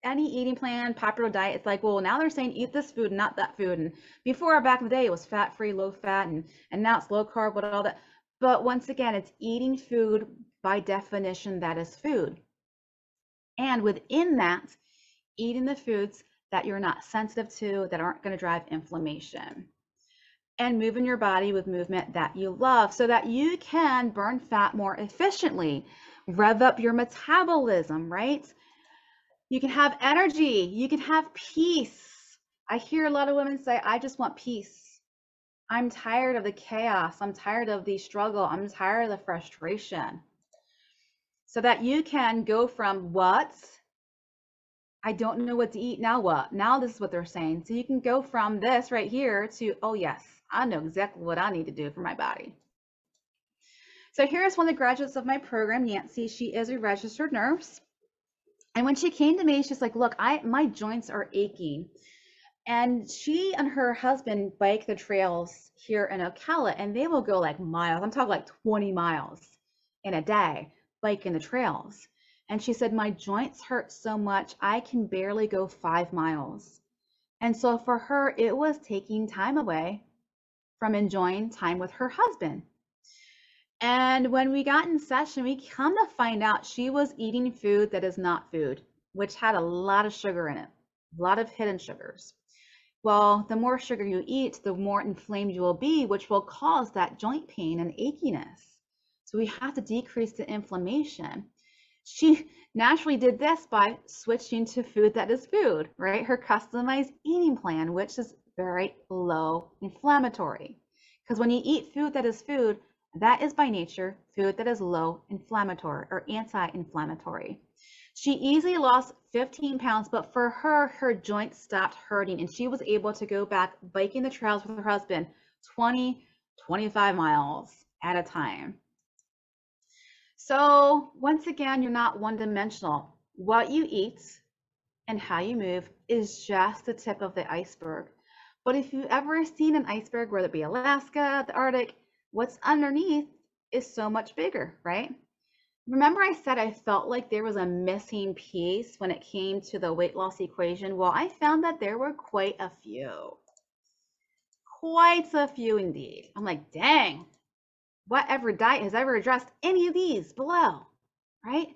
any eating plan, popular diet. It's like, well, now they're saying eat this food, not that food. And before, back in the day, it was fat-free, low fat, and now it's low carb, what all that. But once again, it's eating food by definition that is food. And within that, eating the foods that you're not sensitive to, that aren't going to drive inflammation. And moving your body with movement that you love so that you can burn fat more efficiently, rev up your metabolism, right? You can have energy, you can have peace. I hear a lot of women say, I just want peace. I'm tired of the chaos. I'm tired of the struggle. I'm tired of the frustration. So that you can go from what? I don't know what to eat. Now what? Now this is what they're saying. So you can go from this right here to, oh yes, I know exactly what I need to do for my body. So here's one of the graduates of my program, Nancy. She is a registered nurse. And when she came to me, she's like, look, my joints are aching. And she and her husband bike the trails here in Ocala, and they will go like miles. I'm talking like 20 miles in a day, biking the trails. And she said, my joints hurt so much, I can barely go 5 miles. And so for her, it was taking time away from enjoying time with her husband. And when we got in session, we come to find out she was eating food that is not food, which had a lot of sugar in it, a lot of hidden sugars. Well, the more sugar you eat, the more inflamed you will be, which will cause that joint pain and achiness. So we have to decrease the inflammation. She naturally did this by switching to food that is food, right? Her customized eating plan, which is very low inflammatory. Because when you eat food that is food, that is by nature food that is low inflammatory or anti-inflammatory. She easily lost 15 pounds, but for her joints stopped hurting and she was able to go back biking the trails with her husband 20, 25 miles at a time. So once again, you're not one-dimensional. What you eat and how you move is just the tip of the iceberg. But if you've ever seen an iceberg, whether it be Alaska, the Arctic, what's underneath is so much bigger, right? Remember I said I felt like there was a missing piece when it came to the weight loss equation? Well, I found that there were quite a few. Quite a few indeed. I'm like, dang, whatever diet has ever addressed any of these below, right?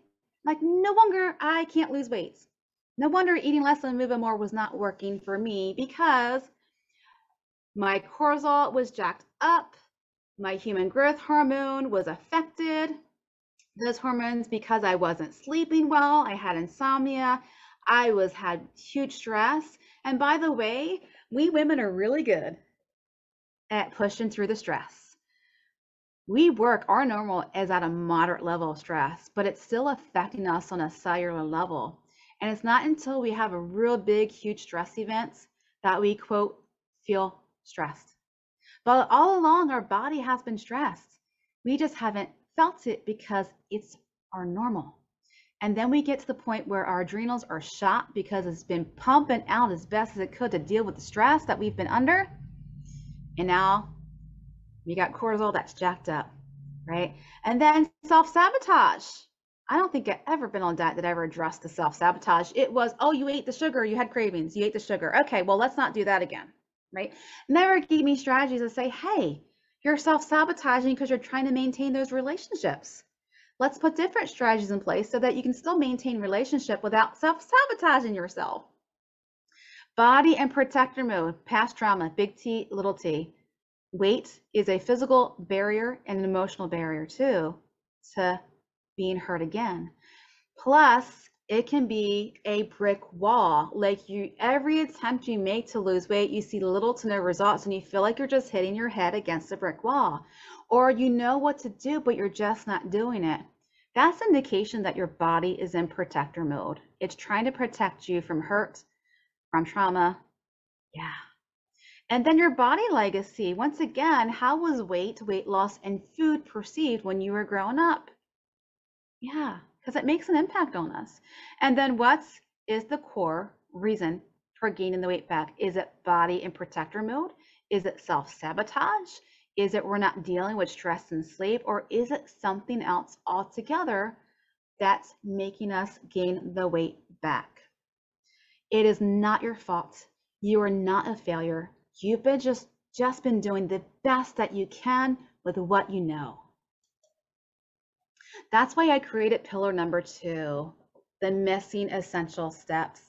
Like, no wonder I can't lose weight. No wonder eating less and moving more was not working for me, because my cortisol was jacked up, my human growth hormone was affected. Those hormones, because I wasn't sleeping well, I had insomnia, had huge stress. And by the way, we women are really good at pushing through the stress. Our normal is at a moderate level of stress, but it's still affecting us on a cellular level. And it's not until we have a real big, huge stress events that we, quote, feel stressed. But all along, our body has been stressed. We just haven't felt it because it's our normal. And then we get to the point where our adrenals are shot because it's been pumping out as best as it could to deal with the stress that we've been under. And now we got cortisol that's jacked up, right? And then self-sabotage. I don't think I've ever been on a diet that ever addressed the self-sabotage. It was, oh, you ate the sugar, you had cravings, you ate the sugar. Okay, well, let's not do that again, right? Never gave me strategies to say, hey, you're self-sabotaging because you're trying to maintain those relationships. Let's put different strategies in place so that you can still maintain relationship without self-sabotaging yourself. Body and protector mode, past trauma, big T, little t. Weight is a physical barrier and an emotional barrier too to being hurt again. Plus, it can be a brick wall. Like, every attempt you make to lose weight, you see little to no results and you feel like you're just hitting your head against a brick wall. Or you know what to do, but you're just not doing it. That's an indication that your body is in protector mode. It's trying to protect you from hurt, from trauma. Yeah. And then your body legacy. Once again, how was weight loss, and food perceived when you were growing up? Yeah, because it makes an impact on us. And then what is the core reason for gaining the weight back? Is it body in protector mode? Is it self-sabotage? Is it we're not dealing with stress and sleep? Or is it something else altogether that's making us gain the weight back? It is not your fault. You are not a failure. You've been just been doing the best that you can with what you know. That's why I created pillar number 2, the missing essential steps,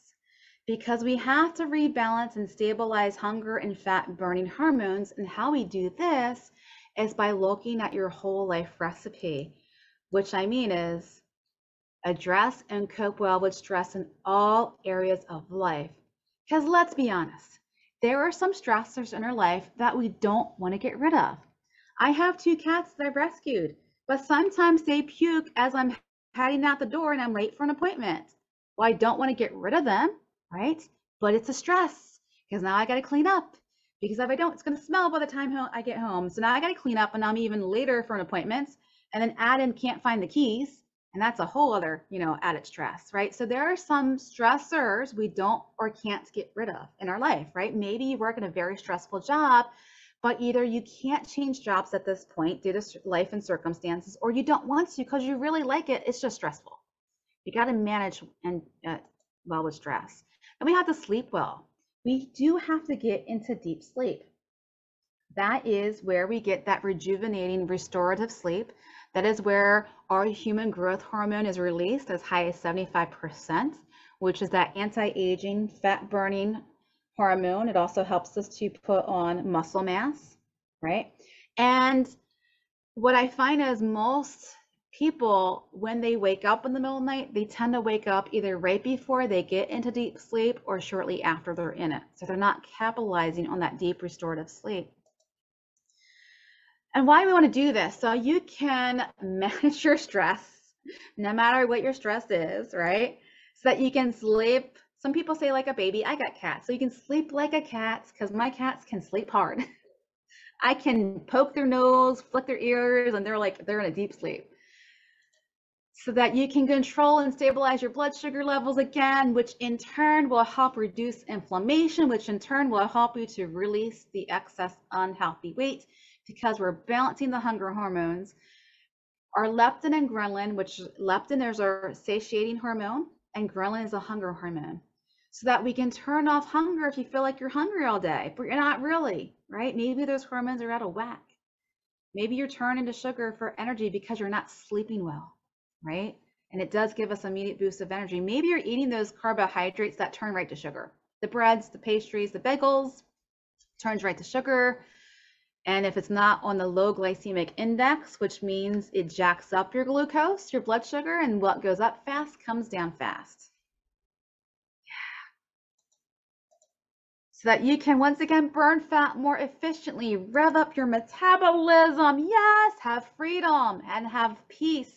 because we have to rebalance and stabilize hunger and fat burning hormones. And how we do this is by looking at your whole life recipe, which I mean is address and cope well with stress in all areas of life. Because let's be honest, there are some stressors in our life that we don't want to get rid of. I have 2 cats that I've rescued, but sometimes they puke as I'm heading out the door and I'm late for an appointment. Well, I don't want to get rid of them, right? But it's a stress because now I got to clean up, because if I don't, it's going to smell by the time I get home. So now I got to clean up and I'm even later for an appointment, and then add in can't find the keys. And that's a whole other, added stress, right? So there are some stressors we don't or can't get rid of in our life, right? Maybe you work in a very stressful job, but either you can't change jobs at this point due to life and circumstances, or you don't want to because you really like it. It's just stressful. You got to manage and well with stress. And we have to sleep well. We do have to get into deep sleep. That is where we get that rejuvenating, restorative sleep. That is where our human growth hormone is released as high as 75%, which is that anti-aging, fat-burning hormone. It also helps us to put on muscle mass, right? And what I find is most people, when they wake up in the middle of the night, they tend to wake up either right before they get into deep sleep or shortly after they're in it. So they're not capitalizing on that deep restorative sleep. And why we want to do this, so you can manage your stress, no matter what your stress is, right? So that you can sleep. Some people say like a baby. I got cats, so you can sleep like a cat, because my cats can sleep hard. I can poke their nose, flick their ears, and they're in a deep sleep. So that you can control and stabilize your blood sugar levels again, which in turn will help reduce inflammation, which in turn will help you to release the excess unhealthy weight, because we're balancing the hunger hormones. Our leptin and ghrelin, which leptin is our satiating hormone and ghrelin is a hunger hormone, so that we can turn off hunger if you feel like you're hungry all day, but you're not really, right? Maybe those hormones are out of whack. Maybe you're turning to sugar for energy because you're not sleeping well, right? And it does give us immediate boost of energy. Maybe you're eating those carbohydrates that turn right to sugar. The breads, the pastries, the bagels, turns right to sugar. And if it's not on the low glycemic index, which means it jacks up your glucose, your blood sugar, and what goes up fast comes down fast. So that you can once again burn fat more efficiently, rev up your metabolism, yes, have freedom and have peace.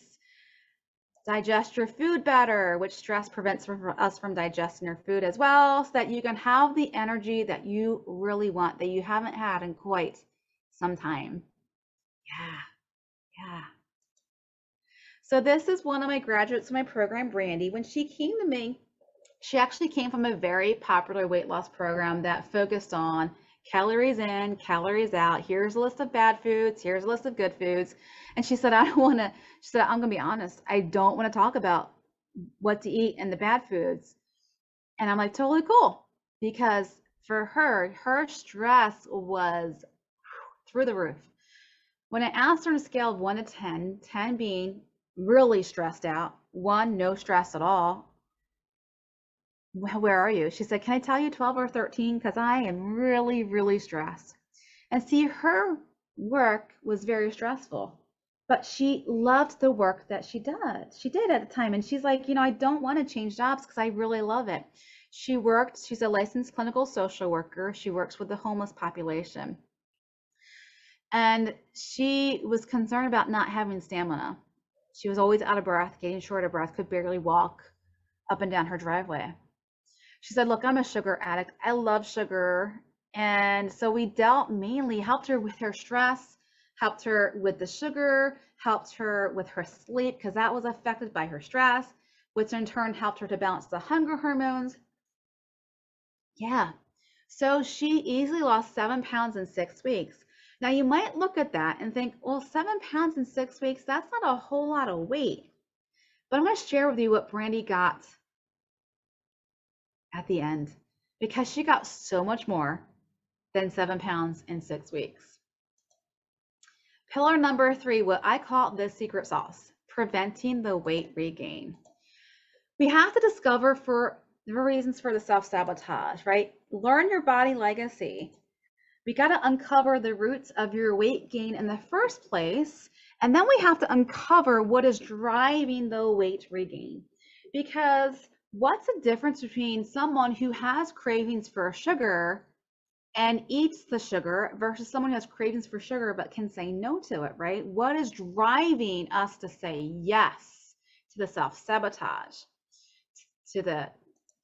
Digest your food better, which stress prevents us from digesting your food as well, so that you can have the energy that you really want, that you haven't had in quite some time. Yeah. So this is one of my graduates in my program, Brandy. When she came to me, she actually came from a very popular weight loss program that focused on calories in, calories out. Here's a list of bad foods. Here's a list of good foods. And she said, I'm going to be honest. I don't want to talk about what to eat and the bad foods. And I'm like, totally cool. Because for her stress was through the roof. When I asked her on a scale of 1 to 10, 10 being really stressed out, 1, no stress at all, where are you? She said, can I tell you 12 or 13? Because I am really, really stressed. And see, her work was very stressful, but she loved the work that she did at the time. And she's like, I don't want to change jobs because I really love it. She's a licensed clinical social worker. She works with the homeless population. And she was concerned about not having stamina. She was always out of breath, getting short of breath, could barely walk up and down her driveway. She said, look, I'm a sugar addict. I love sugar. And so we helped her with her stress, helped her with the sugar, helped her with her sleep, because that was affected by her stress, which in turn helped her to balance the hunger hormones. Yeah. So she easily lost 7 pounds in 6 weeks. Now you might look at that and think, well, 7 pounds in 6 weeks, that's not a whole lot of weight. But I'm going to share with you what Brandy got at the end, because she got so much more than 7 pounds in 6 weeks. Pillar number 3, what I call the secret sauce, preventing the weight regain. We have to discover the reasons for the self-sabotage, right? Learn your body legacy. We got to uncover the roots of your weight gain in the first place, and then we have to uncover what is driving the weight regain. Because what's the difference between someone who has cravings for sugar and eats the sugar versus someone who has cravings for sugar but can say no to it, right? What is driving us to say yes to the self-sabotage, to the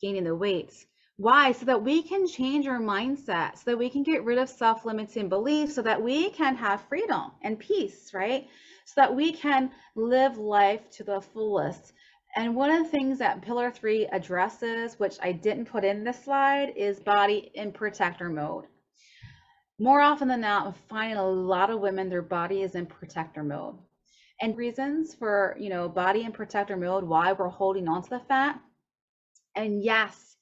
gaining the weight? Why? So that we can change our mindset, so that we can get rid of self-limiting beliefs, so that we can have freedom and peace, right? So that we can live life to the fullest. And one of the things that Pillar 3 addresses, which I didn't put in this slide, is body in protector mode. More often than not, I'm finding a lot of women, their body is in protector mode. And reasons for, body in protector mode, why we're holding on to the fat. And yes,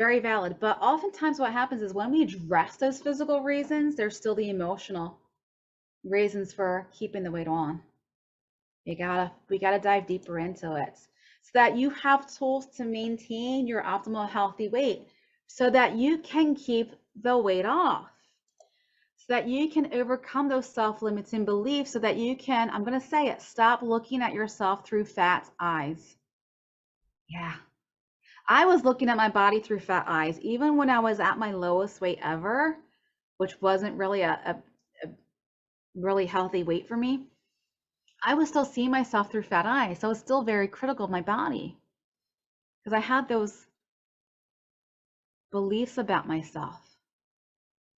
very valid. But oftentimes what happens is when we address those physical reasons, there's still the emotional reasons for keeping the weight on. We gotta dive deeper into it, so that you have tools to maintain your optimal healthy weight, so that you can keep the weight off, so that you can overcome those self-limiting beliefs, so that you can, I'm gonna say it, stop looking at yourself through fat eyes. Yeah. I was looking at my body through fat eyes, even when I was at my lowest weight ever, which wasn't really a really healthy weight for me. I was still seeing myself through fat eyes. So I was still very critical of my body because I had those beliefs about myself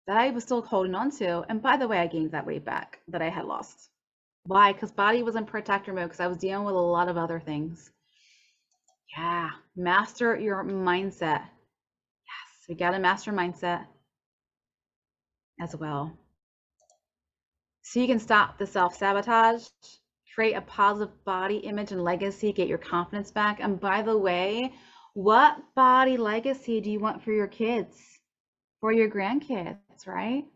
that I was still holding on to. And by the way, I gained that weight back that I had lost. Why? Because body was in protector mode, because I was dealing with a lot of other things. Yeah, master your mindset. Yes, we got to master mindset as well. So you can stop the self-sabotage, create a positive body image and legacy, get your confidence back. And by the way, what body legacy do you want for your kids, for your grandkids, right?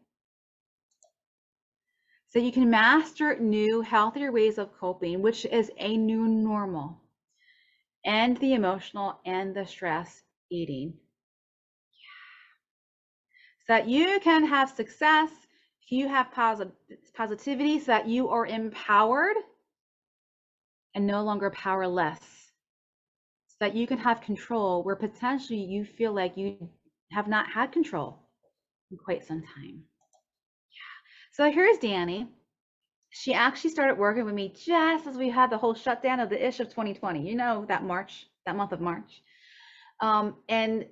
So you can master new, healthier ways of coping, which is a new normal. and the emotional and the stress eating, so that you can have success, you have positivity, so that you are empowered and no longer powerless, so that you can have control where potentially you feel like you have not had control in quite some time. So here's Danny. She actually started working with me just as we had the whole shutdown of the ish of 2020. You know, that month of March. And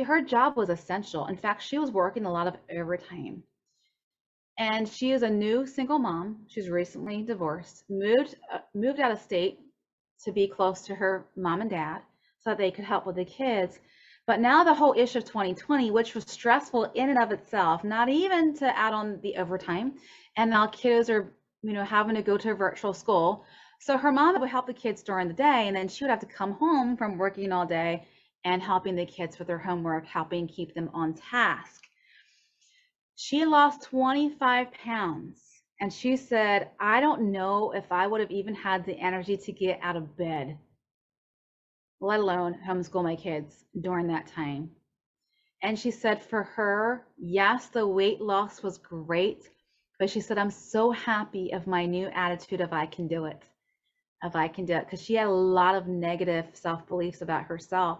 her job was essential. In fact, she was working a lot of overtime. And she is a new single mom. She's recently divorced, moved out of state to be close to her mom and dad so that they could help with the kids. But now the whole issue of 2020, which was stressful in and of itself, not even to add on the overtime, and now kids are, having to go to a virtual school. So her mom would help the kids during the day, and then she would have to come home from working all day and helping the kids with their homework, helping keep them on task. She lost 25 pounds, and she said, I don't know if I would have even had the energy to get out of bed, let alone homeschool my kids during that time. And she said for her, yes, the weight loss was great, but she said, I'm so happy of my new attitude of I can do it, because she had a lot of negative self-beliefs about herself.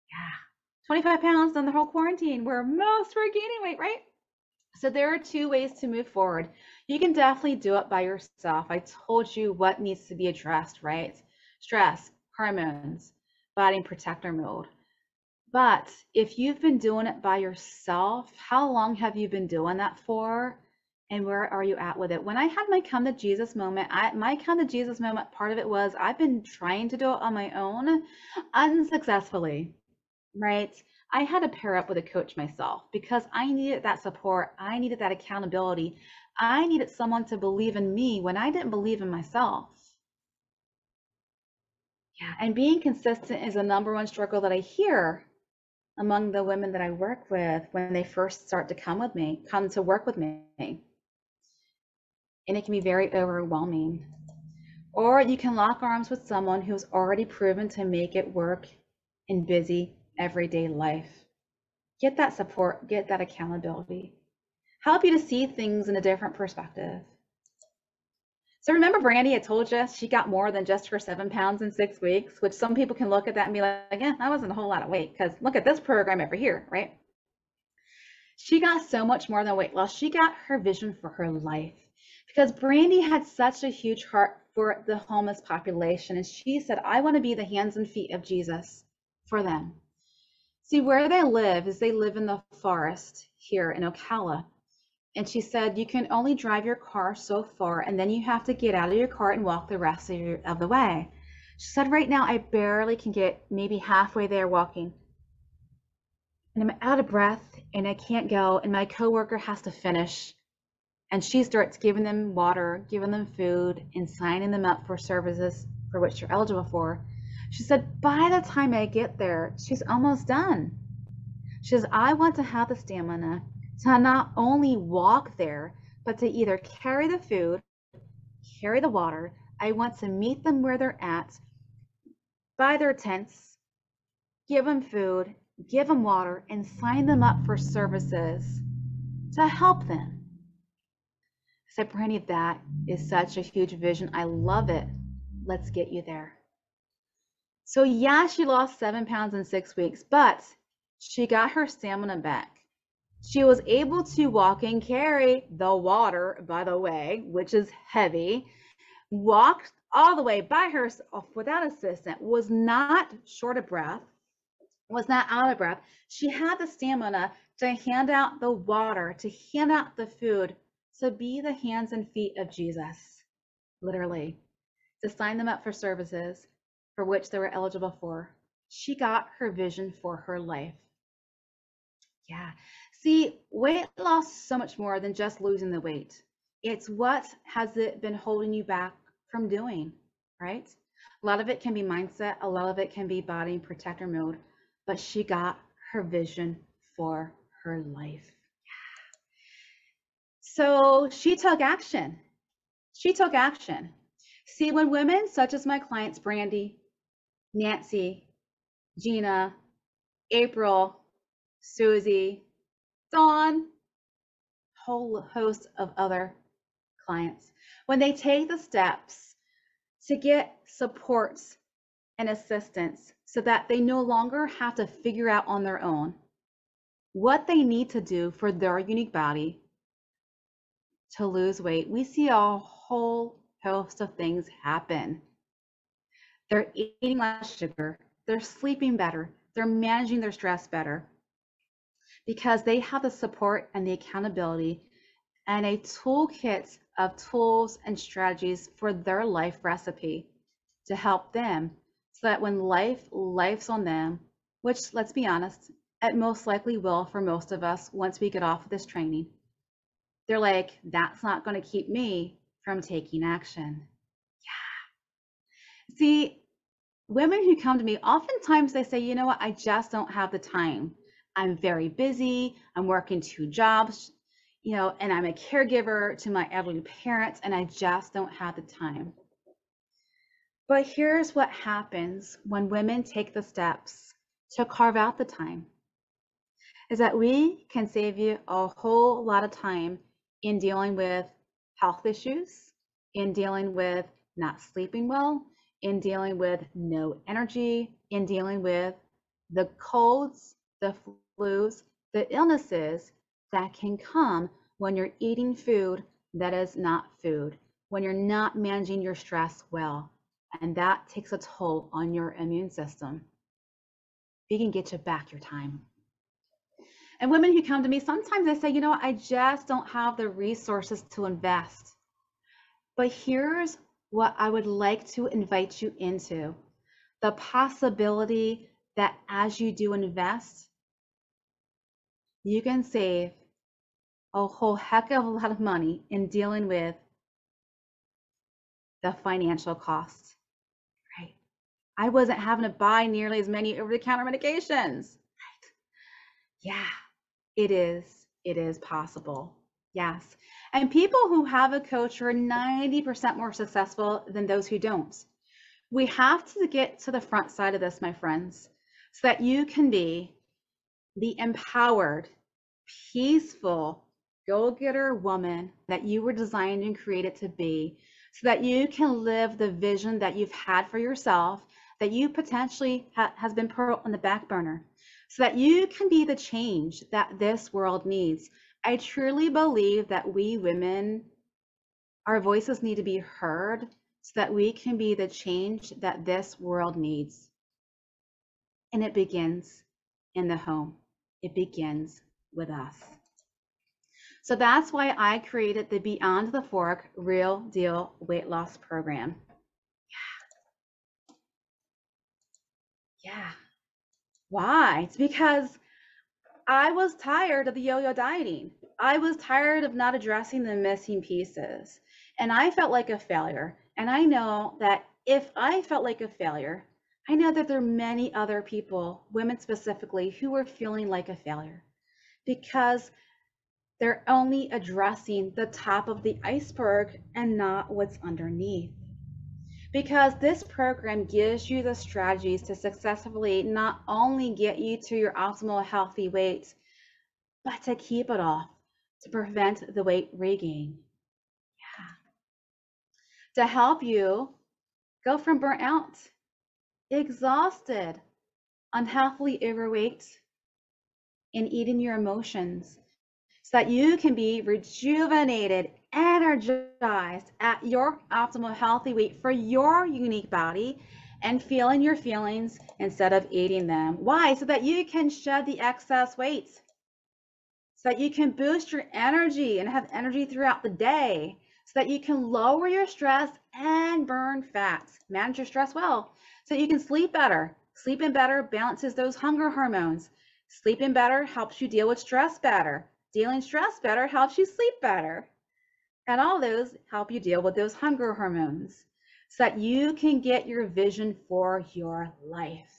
Yeah, 25 pounds on the whole quarantine where most were gaining weight, right? So there are two ways to move forward. You can definitely do it by yourself. I told you what needs to be addressed, right? Stress, hormones, body protector mode. But if you've been doing it by yourself, how long have you been doing that for? And where are you at with it? When I had my come to Jesus moment, my come to Jesus moment, part of it was I've been trying to do it on my own unsuccessfully, right? I had to pair up with a coach myself because I needed that support. I needed that accountability. I needed someone to believe in me when I didn't believe in myself. Yeah, and being consistent is the number one struggle that I hear among the women that I work with when they first start to come to work with me. And it can be very overwhelming. Or you can lock arms with someone who's already proven to make it work in busy everyday life. Get that support, get that accountability. Help you to see things in a different perspective. So remember Brandy, I told you she got more than just her 7 pounds in 6 weeks, which some people can look at that and be like, yeah, that wasn't a whole lot of weight because look at this program over here, right? She got so much more than weight loss. She got her vision for her life because Brandy had such a huge heart for the homeless population. And she said, I want to be the hands and feet of Jesus for them. See, where they live is they live in the forest here in Ocala. And she said, you can only drive your car so far, and then you have to get out of your car and walk the rest of the way. She said, right now, I barely can get maybe halfway there walking. And I'm out of breath, and I can't go, and my coworker has to finish. And she starts giving them water, giving them food, and signing them up for services for which they're eligible for. She said, by the time I get there, she's almost done. She says, I want to have the stamina to not only walk there, but to either carry the food, carry the water. I want to meet them where they're at, buy their tents, give them food, give them water, and sign them up for services to help them. I said, Brandy, that is such a huge vision. I love it. Let's get you there. So yeah, she lost 7 pounds in 6 weeks, but she got her stamina back. She was able to walk and carry the water, by the way, which is heavy, walked all the way by herself without assistance, was not short of breath, was not out of breath. She had the stamina to hand out the water, to hand out the food, to be the hands and feet of Jesus, literally, to sign them up for services for which they were eligible for. She got her vision for her life. Yeah. See, weight loss is so much more than just losing the weight. It's what has it been holding you back from doing, right? A lot of it can be mindset, a lot of it can be body protector mode, but she got her vision for her life. So she took action. She took action. See, when women such as my clients, Brandy, Nancy, Gina, April, Susie, Dawn, whole host of other clients. When they take the steps to get support and assistance so that they no longer have to figure out on their own what they need to do for their unique body to lose weight, we see a whole host of things happen. They're eating less sugar, they're sleeping better, they're managing their stress better because they have the support and the accountability and a toolkit of tools and strategies for their life recipe to help them so that when life's on them, which let's be honest, it most likely will for most of us once we get off of this training, they're like, that's not going to keep me from taking action. Yeah. See, women who come to me, oftentimes they say, you know what, I just don't have the time. I'm very busy. I'm working 2 jobs, and I'm a caregiver to my elderly parents, and I just don't have the time. But here's what happens when women take the steps to carve out the time, is that we can save you a whole lot of time in dealing with health issues, in dealing with not sleeping well, in dealing with no energy, in dealing with the colds, the flus, the illnesses that can come when you're eating food that is not food, when you're not managing your stress well. And that takes a toll on your immune system. We can get you back your time. And women who come to me, sometimes they say, you know what, I just don't have the resources to invest. But here's what I would like to invite you into. The possibility that as you do invest, you can save a whole heck of a lot of money in dealing with the financial cost, right? I wasn't having to buy nearly as many over-the-counter medications, right? Yeah, it is possible. Yes. And people who have a coach are 90% more successful than those who don't. We have to get to the front side of this, my friends, so that you can be the empowered, peaceful, go-getter woman that you were designed and created to be, so that you can live the vision that you've had for yourself, that you potentially has been put on the back burner, so that you can be the change that this world needs. I truly believe that we women, our voices need to be heard so that we can be the change that this world needs. And it begins in the home. It begins with us. So that's why I created the Beyond the Fork Real Deal Weight Loss Program. Yeah. Why? It's because I was tired of the yo-yo dieting. I was tired of not addressing the missing pieces. And I felt like a failure. And I know that if I felt like a failure, I know that there are many other people, women specifically, who are feeling like a failure because they're only addressing the top of the iceberg and not what's underneath. Because this program gives you the strategies to successfully not only get you to your optimal healthy weight, but to keep it off, to prevent the weight regain. Yeah. To help you go from burnt out, exhausted, unhealthily overweight, and eating your emotions so that you can be rejuvenated, energized at your optimal healthy weight for your unique body and feeling your feelings instead of eating them. Why? So that you can shed the excess weight, so that you can boost your energy and have energy throughout the day, so that you can lower your stress and burn fat, manage your stress well, so that you can sleep better. Sleeping better balances those hunger hormones. Sleeping better helps you deal with stress better. Dealing stress better helps you sleep better. And all those help you deal with those hunger hormones so that you can get your vision for your life.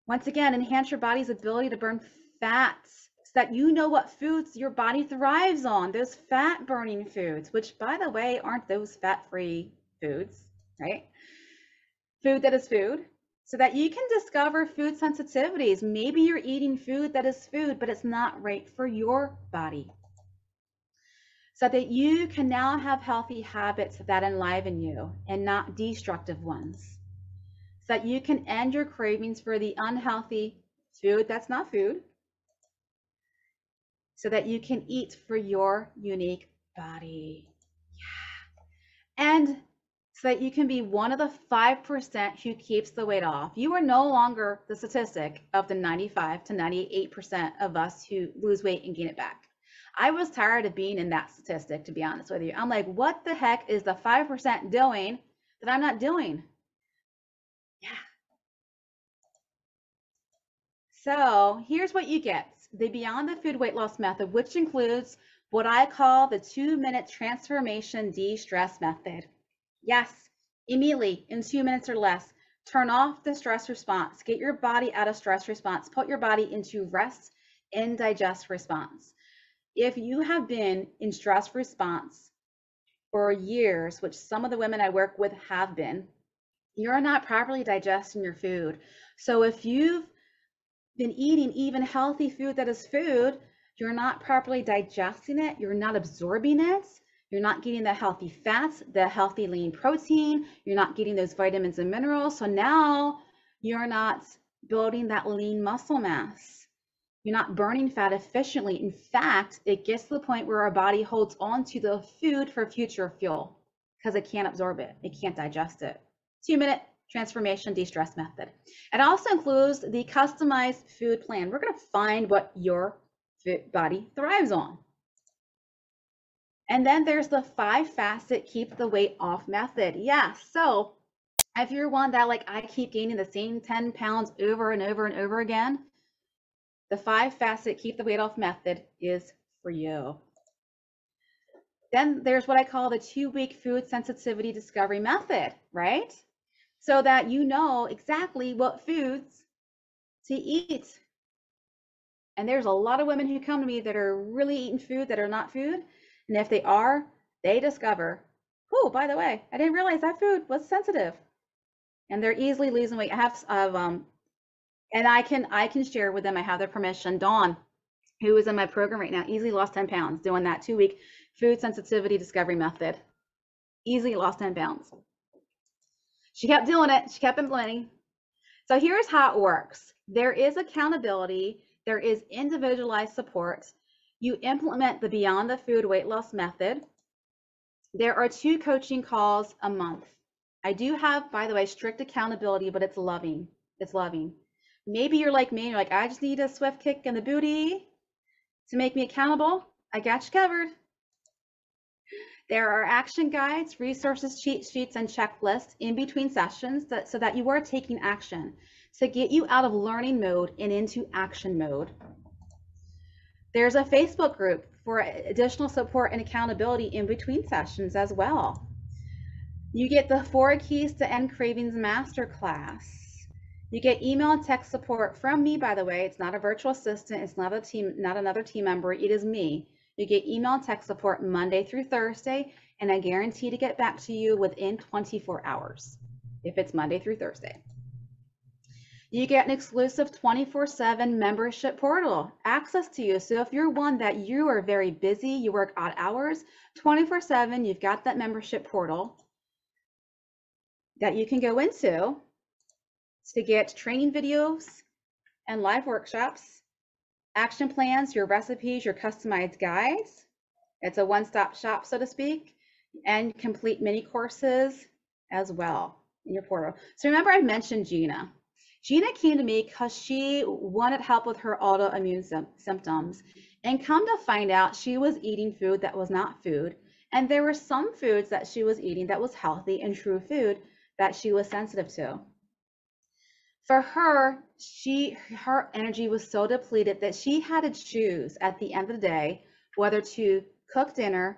Once again, enhance your body's ability to burn fats so that you know what foods your body thrives on, those fat burning foods, which by the way, aren't those fat-free foods, right? Food that is food, so that you can discover food sensitivities. Maybe you're eating food that is food, but it's not right for your body. So that you can now have healthy habits that enliven you and not destructive ones. So that you can end your cravings for the unhealthy food that's not food. So that you can eat for your unique body. Yeah. And so that you can be one of the 5% who keeps the weight off. You are no longer the statistic of the 95 to 98% of us who lose weight and gain it back. I was tired of being in that statistic, to be honest with you. I'm like, what the heck is the 5% doing that I'm not doing? Yeah. So here's what you get. The Beyond the Food Weight Loss Method, which includes what I call the 2-minute transformation de-stress method. Yes, immediately in 2 minutes or less, turn off the stress response. Get your body out of stress response. Put your body into rest and digest response. If you have been in stress response for years, which some of the women I work with have been, you're not properly digesting your food. So if you've been eating even healthy food that is food, you're not properly digesting it, you're not absorbing it, you're not getting the healthy fats, the healthy lean protein, you're not getting those vitamins and minerals. So now you're not building that lean muscle mass. You're not burning fat efficiently. In fact, it gets to the point where our body holds on to the food for future fuel because it can't absorb it, it can't digest it. 2-minute transformation de-stress method. It also includes the customized food plan. We're going to find what your body thrives on. And then there's the 5-facet keep the weight off method. Yeah, so if you're one that like I keep gaining the same 10 pounds over and over and over again, the 5-facet keep the weight off method is for you. Then there's what I call the 2-week food sensitivity discovery method, right? So that you know exactly what foods to eat. And there's a lot of women who come to me that are really eating food that are not food. And if they are, they discover, oh, by the way, I didn't realize that food was sensitive. And they're easily losing weight. I have, and I can share with them, I have their permission. Dawn, who is in my program right now, easily lost 10 pounds doing that 2-week food sensitivity discovery method. Easily lost 10 pounds. She kept doing it. She kept implementing. So here's how it works. There is accountability. There is individualized support. You implement the Beyond the Food weight loss method. There are 2 coaching calls a month. I do have, by the way, strict accountability, but it's loving. It's loving. Maybe you're like me, you're like, I just need a swift kick in the booty to make me accountable. I got you covered. There are action guides, resources, cheat sheets, and checklists in between sessions so that you are taking action to get you out of learning mode and into action mode. There's a Facebook group for additional support and accountability in between sessions as well. You get the 4 Keys to End Cravings Masterclass. You get email and text support from me, by the way. It's not a virtual assistant. It's not another team member. It is me. You get email and text support Monday through Thursday, and I guarantee to get back to you within 24 hours if it's Monday through Thursday. You get an exclusive 24/7 membership portal access to you. So if you're one that you are very busy, you work odd hours, 24/7, you've got that membership portal that you can go into to get training videos and live workshops, action plans, your recipes, your customized guides. It's a one-stop shop, so to speak, and complete mini courses as well in your portal. So remember I mentioned Gina. Gina came to me because she wanted help with her autoimmune symptoms, and come to find out she was eating food that was not food, and there were some foods that she was eating that was healthy and true food that she was sensitive to. For her, her energy was so depleted that she had to choose at the end of the day whether to cook dinner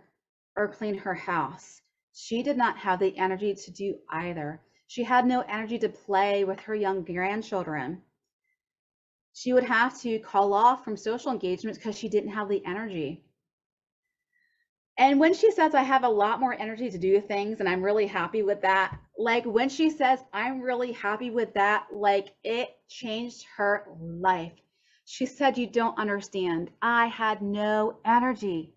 or clean her house. She did not have the energy to do either. She had no energy to play with her young grandchildren. She would have to call off from social engagements because she didn't have the energy. And when she says, I have a lot more energy to do things and I'm really happy with that, like when she says, I'm really happy with that, like it changed her life. She said, you don't understand. I had no energy.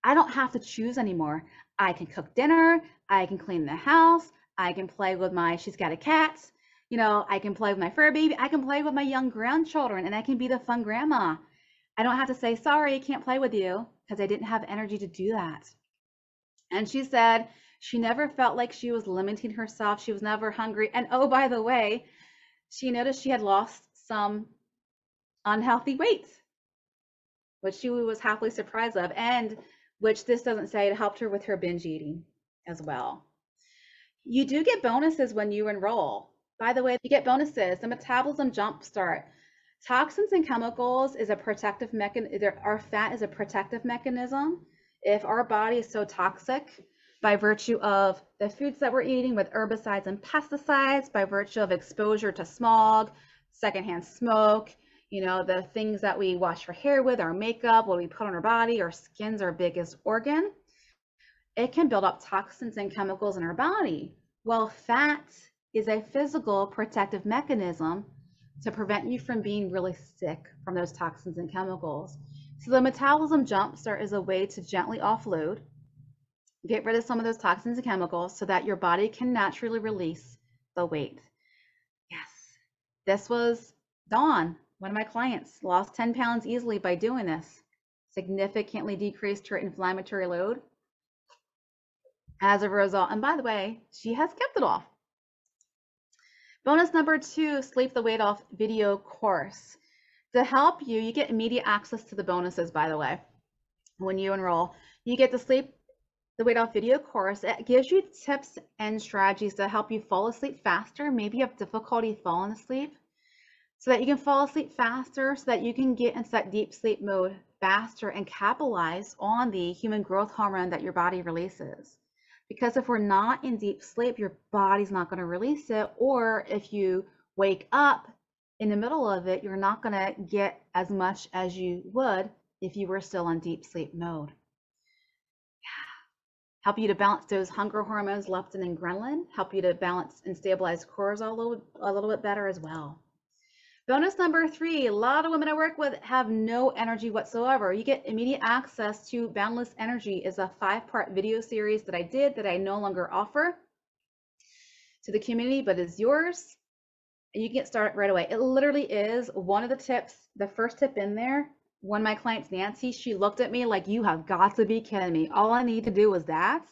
I don't have to choose anymore. I can cook dinner. I can clean the house. I can play with she's got a cat. You know, I can play with my fur baby. I can play with my young grandchildren and I can be the fun grandma. I don't have to say, sorry, I can't play with you because I didn't have energy to do that. And she said she never felt like she was limiting herself. She was never hungry. And oh, by the way, she noticed she had lost some unhealthy weight, which she was happily surprised of, and which this doesn't say it helped her with her binge eating as well. You do get bonuses when you enroll. By the way, you get bonuses. The metabolism jumpstart. Toxins and chemicals is a protective mechanism. Our fat is a protective mechanism. If our body is so toxic by virtue of the foods that we're eating with herbicides and pesticides, by virtue of exposure to smog, secondhand smoke, you know, the things that we wash our hair with, our makeup, what we put on our body, our skin's our biggest organ, it can build up toxins and chemicals in our body. Well, fat is a physical protective mechanism to prevent you from being really sick from those toxins and chemicals. So the metabolism jumpstart is a way to gently offload, get rid of some of those toxins and chemicals so that your body can naturally release the weight. Yes, this was Dawn, one of my clients, lost 10 pounds easily by doing this, significantly decreased her inflammatory load as a result. And by the way, she has kept it off. Bonus number 2, Sleep the Weight Off video course. To help you, you get immediate access to the bonuses, by the way. When you enroll, you get the Sleep the Weight Off video course. It gives you tips and strategies to help you fall asleep faster. Maybe you have difficulty falling asleep, so that you can fall asleep faster, so that you can get into that deep sleep mode faster and capitalize on the human growth hormone that your body releases. Because if we're not in deep sleep, your body's not going to release it. Or if you wake up in the middle of it, you're not going to get as much as you would if you were still in deep sleep mode. Help you to balance those hunger hormones, leptin and ghrelin. Help you to balance and stabilize cortisol a little bit better as well. Bonus number 3, a lot of women I work with have no energy whatsoever. You get immediate access to Boundless Energy. Is a 5-part video series that I did that I no longer offer to the community, but is yours. And you can get started right away. It literally is one of the tips, the first tip in there. One of my clients, Nancy, she looked at me like, you have got to be kidding me. All I need to do was that.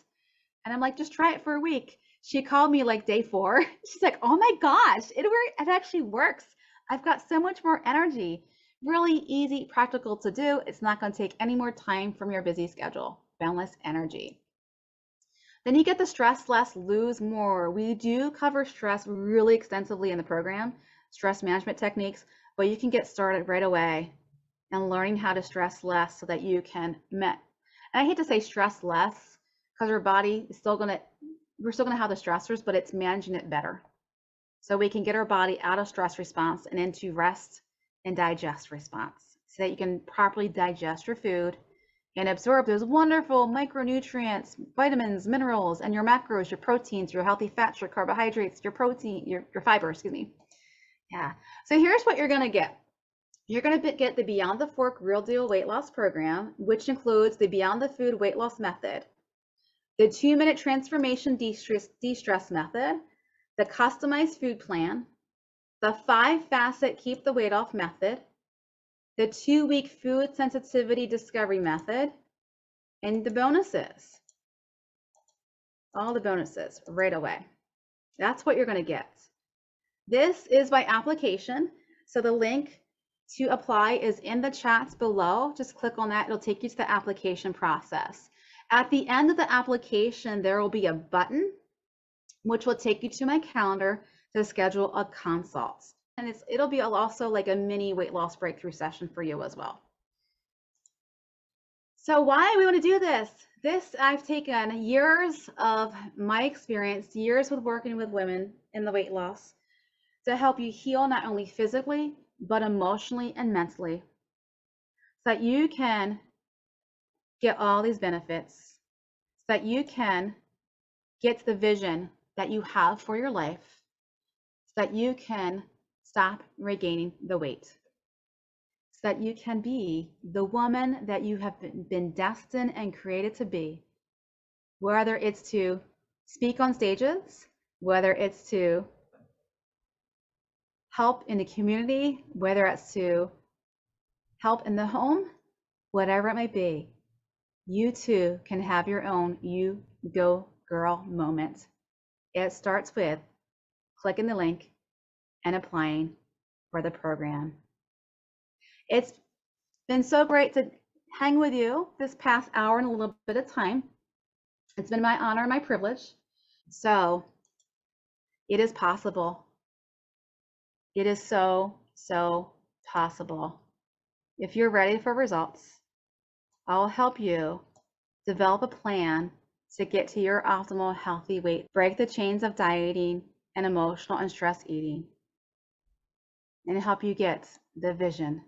And I'm like, just try it for a week. She called me like day 4. She's like, oh my gosh, it actually works. I've got so much more energy. Really easy, practical to do. It's not going to take any more time from your busy schedule. Boundless Energy. Then you get the Stress Less, Lose More. We do cover stress really extensively in the program, stress management techniques, but you can get started right away and learning how to stress less so that you can and I hate to say stress less because our body is we're still gonna have the stressors, but it's managing it better. So we can get our body out of stress response and into rest and digest response so that you can properly digest your food and absorb those wonderful micronutrients, vitamins, minerals, and your macros, your proteins, your healthy fats, your carbohydrates, your protein, your fiber, excuse me. Yeah. So here's what you're going to get. You're going to get the Beyond the Fork Real Deal Weight Loss Program, which includes the Beyond the Food Weight Loss Method, the 2-minute transformation de-stress method, the customized food plan, the 5-facet keep the weight off method, the 2-week food sensitivity discovery method, and the bonuses. All the bonuses right away. That's what you're going to get. This is by application. So the link to apply is in the chats below. Just click on that. It'll take you to the application process. At the end of the application, there will be a button which will take you to my calendar to schedule a consult. And it'll be also like a mini weight loss breakthrough session for you as well. So why we want to do this? I've taken years of my experience, years with working with women in the weight loss to help you heal not only physically, but emotionally and mentally so that you can get all these benefits that you can get to the vision that you have for your life, so that you can stop regaining the weight, so that you can be the woman that you have been destined and created to be, whether it's to speak on stages, whether it's to help in the community, whether it's to help in the home, whatever it may be. You too can have your own You Go Girl moment. It starts with clicking the link and applying for the program. It's been so great to hang with you this past hour and a little bit of time. It's been my honor and my privilege. So it is possible. It is so possible. If you're ready for results, I'll help you develop a plan to get to your optimal healthy weight, break the chains of dieting and emotional and stress eating, and help you get the vision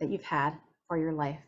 that you've had for your life.